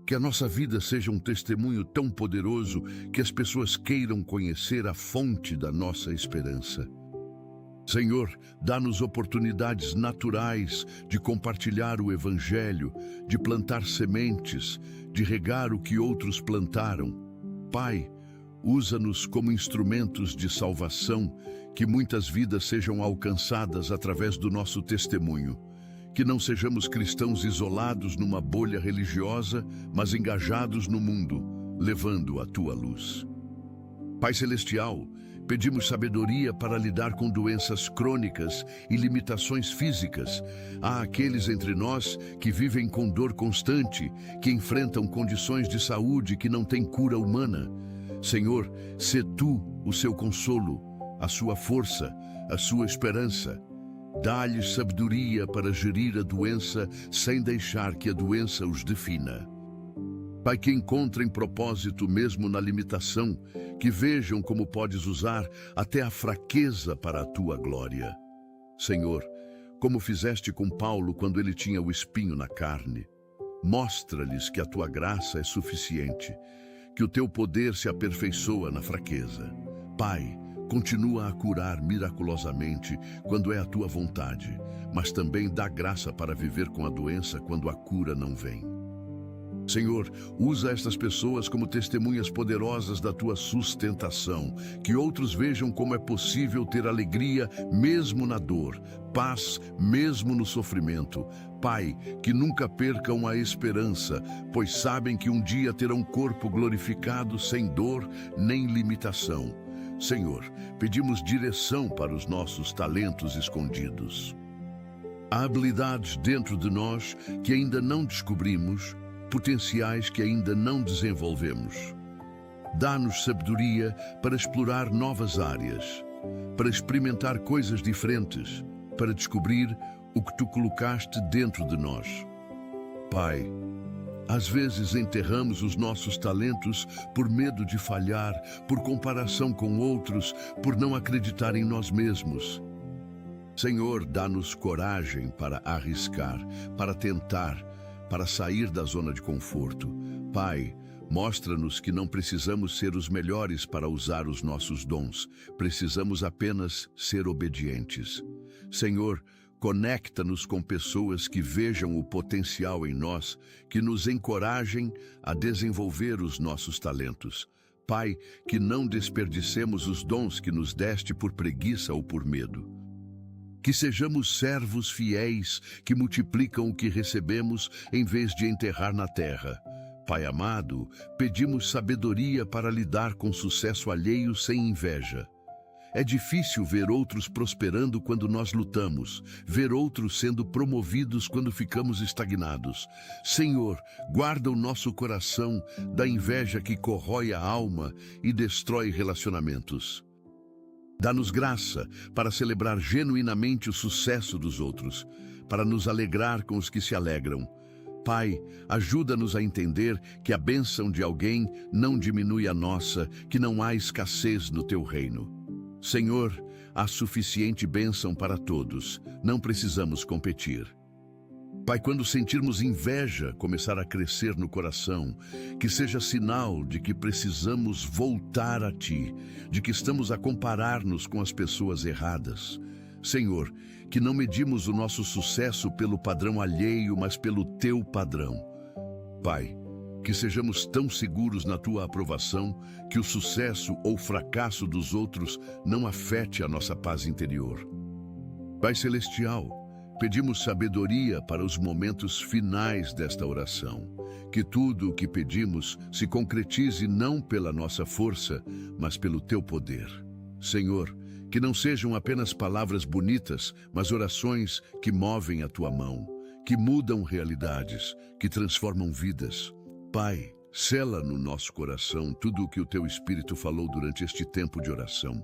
que a nossa vida seja um testemunho tão poderoso que as pessoas queiram conhecer a fonte da nossa esperança. Senhor, dá-nos oportunidades naturais de compartilhar o Evangelho, de plantar sementes, de regar o que outros plantaram. Pai, usa-nos como instrumentos de salvação, que muitas vidas sejam alcançadas através do nosso testemunho. Que não sejamos cristãos isolados numa bolha religiosa, mas engajados no mundo, levando a Tua luz. Pai Celestial, pedimos sabedoria para lidar com doenças crônicas e limitações físicas. Há aqueles entre nós que vivem com dor constante, que enfrentam condições de saúde que não têm cura humana. Senhor, sê Tu o seu consolo, a sua força, a sua esperança. Dá-lhes sabedoria para gerir a doença sem deixar que a doença os defina. Pai, que encontrem propósito mesmo na limitação, que vejam como podes usar até a fraqueza para a Tua glória. Senhor, como fizeste com Paulo quando ele tinha o espinho na carne, mostra-lhes que a Tua graça é suficiente, que o Teu poder se aperfeiçoa na fraqueza. Pai, continua a curar miraculosamente quando é a Tua vontade, mas também dá graça para viver com a doença quando a cura não vem. Senhor, usa estas pessoas como testemunhas poderosas da Tua sustentação, que outros vejam como é possível ter alegria mesmo na dor, paz mesmo no sofrimento, Pai, que nunca percam a esperança, pois sabem que um dia terão um corpo glorificado sem dor nem limitação. Senhor, pedimos direção para os nossos talentos escondidos. Há habilidades dentro de nós que ainda não descobrimos, potenciais que ainda não desenvolvemos. Dá-nos sabedoria para explorar novas áreas, para experimentar coisas diferentes, para descobrir o que Tu colocaste dentro de nós. Pai, às vezes enterramos os nossos talentos por medo de falhar, por comparação com outros, por não acreditar em nós mesmos. Senhor, dá-nos coragem para arriscar, para tentar, para sair da zona de conforto. Pai, mostra-nos que não precisamos ser os melhores para usar os nossos dons, precisamos apenas ser obedientes. Senhor, conecta-nos com pessoas que vejam o potencial em nós, que nos encorajem a desenvolver os nossos talentos. Pai, que não desperdicemos os dons que nos deste por preguiça ou por medo. Que sejamos servos fiéis que multiplicam o que recebemos em vez de enterrar na terra. Pai amado, pedimos sabedoria para lidar com sucesso alheio sem inveja. É difícil ver outros prosperando quando nós lutamos, ver outros sendo promovidos quando ficamos estagnados. Senhor, guarda o nosso coração da inveja que corrói a alma e destrói relacionamentos. Dá-nos graça para celebrar genuinamente o sucesso dos outros, para nos alegrar com os que se alegram. Pai, ajuda-nos a entender que a bênção de alguém não diminui a nossa, que não há escassez no Teu reino. Senhor, há suficiente bênção para todos, não precisamos competir. Pai, quando sentirmos inveja começar a crescer no coração, que seja sinal de que precisamos voltar a Ti, de que estamos a comparar-nos com as pessoas erradas. Senhor, que não medimos o nosso sucesso pelo padrão alheio, mas pelo Teu padrão. Pai, que sejamos tão seguros na Tua aprovação que o sucesso ou fracasso dos outros não afete a nossa paz interior. Pai Celestial, pedimos sabedoria para os momentos finais desta oração. Que tudo o que pedimos se concretize não pela nossa força, mas pelo Teu poder. Senhor, que não sejam apenas palavras bonitas, mas orações que movem a Tua mão, que mudam realidades, que transformam vidas. Pai, sela no nosso coração tudo o que o Teu Espírito falou durante este tempo de oração.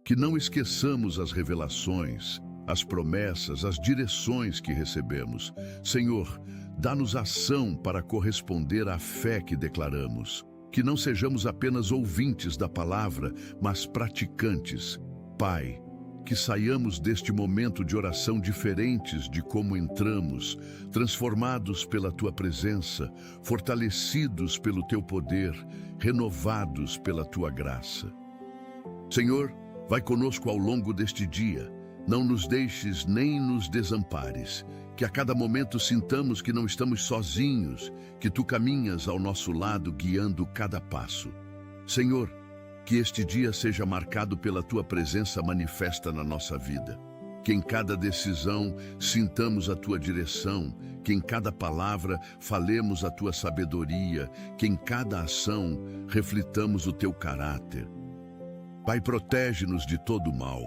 Que não esqueçamos as revelações, as promessas, as direções que recebemos. Senhor, dá-nos ação para corresponder à fé que declaramos. Que não sejamos apenas ouvintes da palavra, mas praticantes. Pai, que saiamos deste momento de oração diferentes de como entramos, transformados pela Tua presença, fortalecidos pelo Teu poder, renovados pela Tua graça. Senhor, vai conosco ao longo deste dia. Não nos deixes nem nos desampares, que a cada momento sintamos que não estamos sozinhos, que Tu caminhas ao nosso lado guiando cada passo. Senhor, que este dia seja marcado pela Tua presença manifesta na nossa vida. Que em cada decisão sintamos a Tua direção, que em cada palavra falemos a Tua sabedoria, que em cada ação reflitamos o Teu caráter. Pai, protege-nos de todo mal.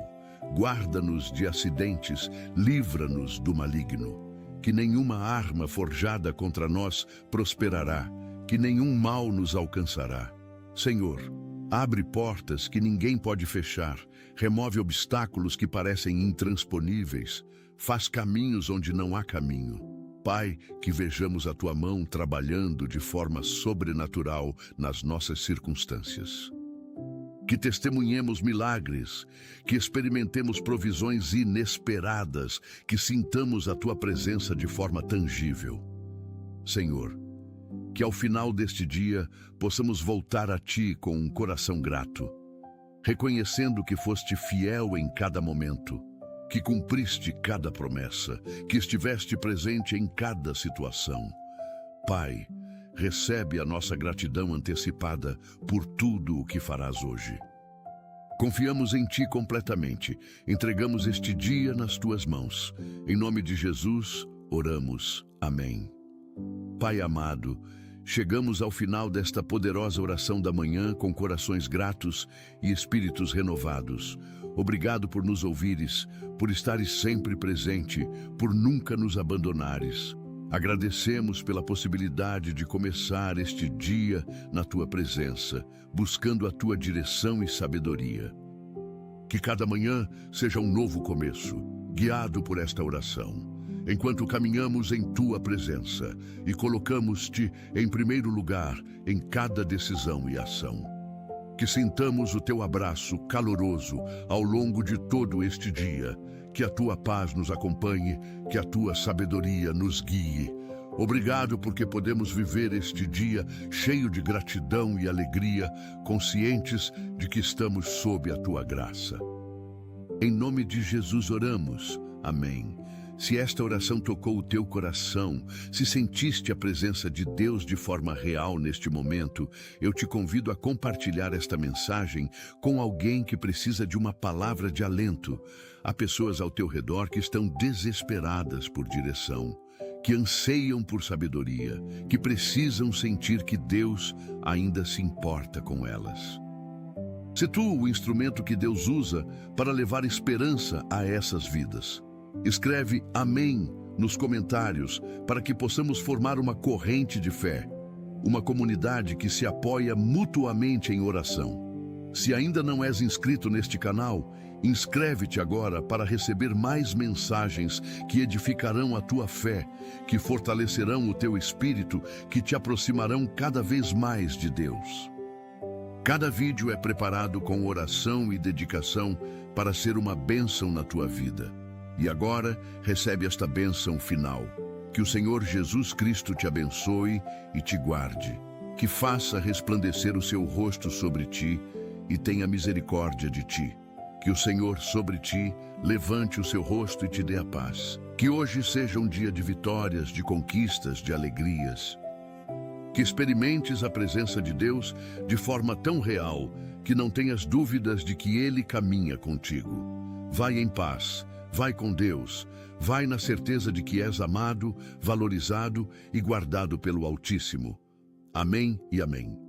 Guarda-nos de acidentes, livra-nos do maligno. Que nenhuma arma forjada contra nós prosperará, que nenhum mal nos alcançará. Senhor, abre portas que ninguém pode fechar, remove obstáculos que parecem intransponíveis, faz caminhos onde não há caminho. Pai, que vejamos a Tua mão trabalhando de forma sobrenatural nas nossas circunstâncias. Que testemunhemos milagres, que experimentemos provisões inesperadas, que sintamos a Tua presença de forma tangível. Senhor, que ao final deste dia possamos voltar a Ti com um coração grato, reconhecendo que foste fiel em cada momento, que cumpriste cada promessa, que estiveste presente em cada situação. Pai, recebe a nossa gratidão antecipada por tudo o que farás hoje. Confiamos em Ti completamente, entregamos este dia nas Tuas mãos. Em nome de Jesus, Oramos. Amém. Pai amado, chegamos ao final desta poderosa oração da manhã com corações gratos e espíritos renovados. Obrigado por nos ouvires, por estares sempre presente, por nunca nos abandonares. Agradecemos pela possibilidade de começar este dia na Tua presença, buscando a Tua direção e sabedoria. Que cada manhã seja um novo começo, guiado por esta oração. Enquanto caminhamos em Tua presença e colocamos-Te em primeiro lugar em cada decisão e ação. Que sintamos o Teu abraço caloroso ao longo de todo este dia, que a Tua paz nos acompanhe, que a Tua sabedoria nos guie. Obrigado porque podemos viver este dia cheio de gratidão e alegria, conscientes de que estamos sob a Tua graça. Em nome de Jesus oramos. Amém. Se esta oração tocou o teu coração, se sentiste a presença de Deus de forma real neste momento, eu te convido a compartilhar esta mensagem com alguém que precisa de uma palavra de alento. Há pessoas ao teu redor que estão desesperadas por direção, que anseiam por sabedoria, que precisam sentir que Deus ainda se importa com elas. Se tu o instrumento que Deus usa para levar esperança a essas vidas. Escreve Amém nos comentários para que possamos formar uma corrente de fé, uma comunidade que se apoia mutuamente em oração. Se ainda não és inscrito neste canal, inscreve-te agora para receber mais mensagens que edificarão a tua fé, que fortalecerão o teu espírito, que te aproximarão cada vez mais de Deus. Cada vídeo é preparado com oração e dedicação para ser uma bênção na tua vida. E agora, recebe esta bênção final. Que o Senhor Jesus Cristo te abençoe e te guarde. Que faça resplandecer o seu rosto sobre ti e tenha misericórdia de ti. Que o Senhor sobre ti levante o seu rosto e te dê a paz. Que hoje seja um dia de vitórias, de conquistas, de alegrias. Que experimentes a presença de Deus de forma tão real que não tenhas dúvidas de que Ele caminha contigo. Vai em paz. Vai com Deus, vai na certeza de que és amado, valorizado e guardado pelo Altíssimo. Amém e amém.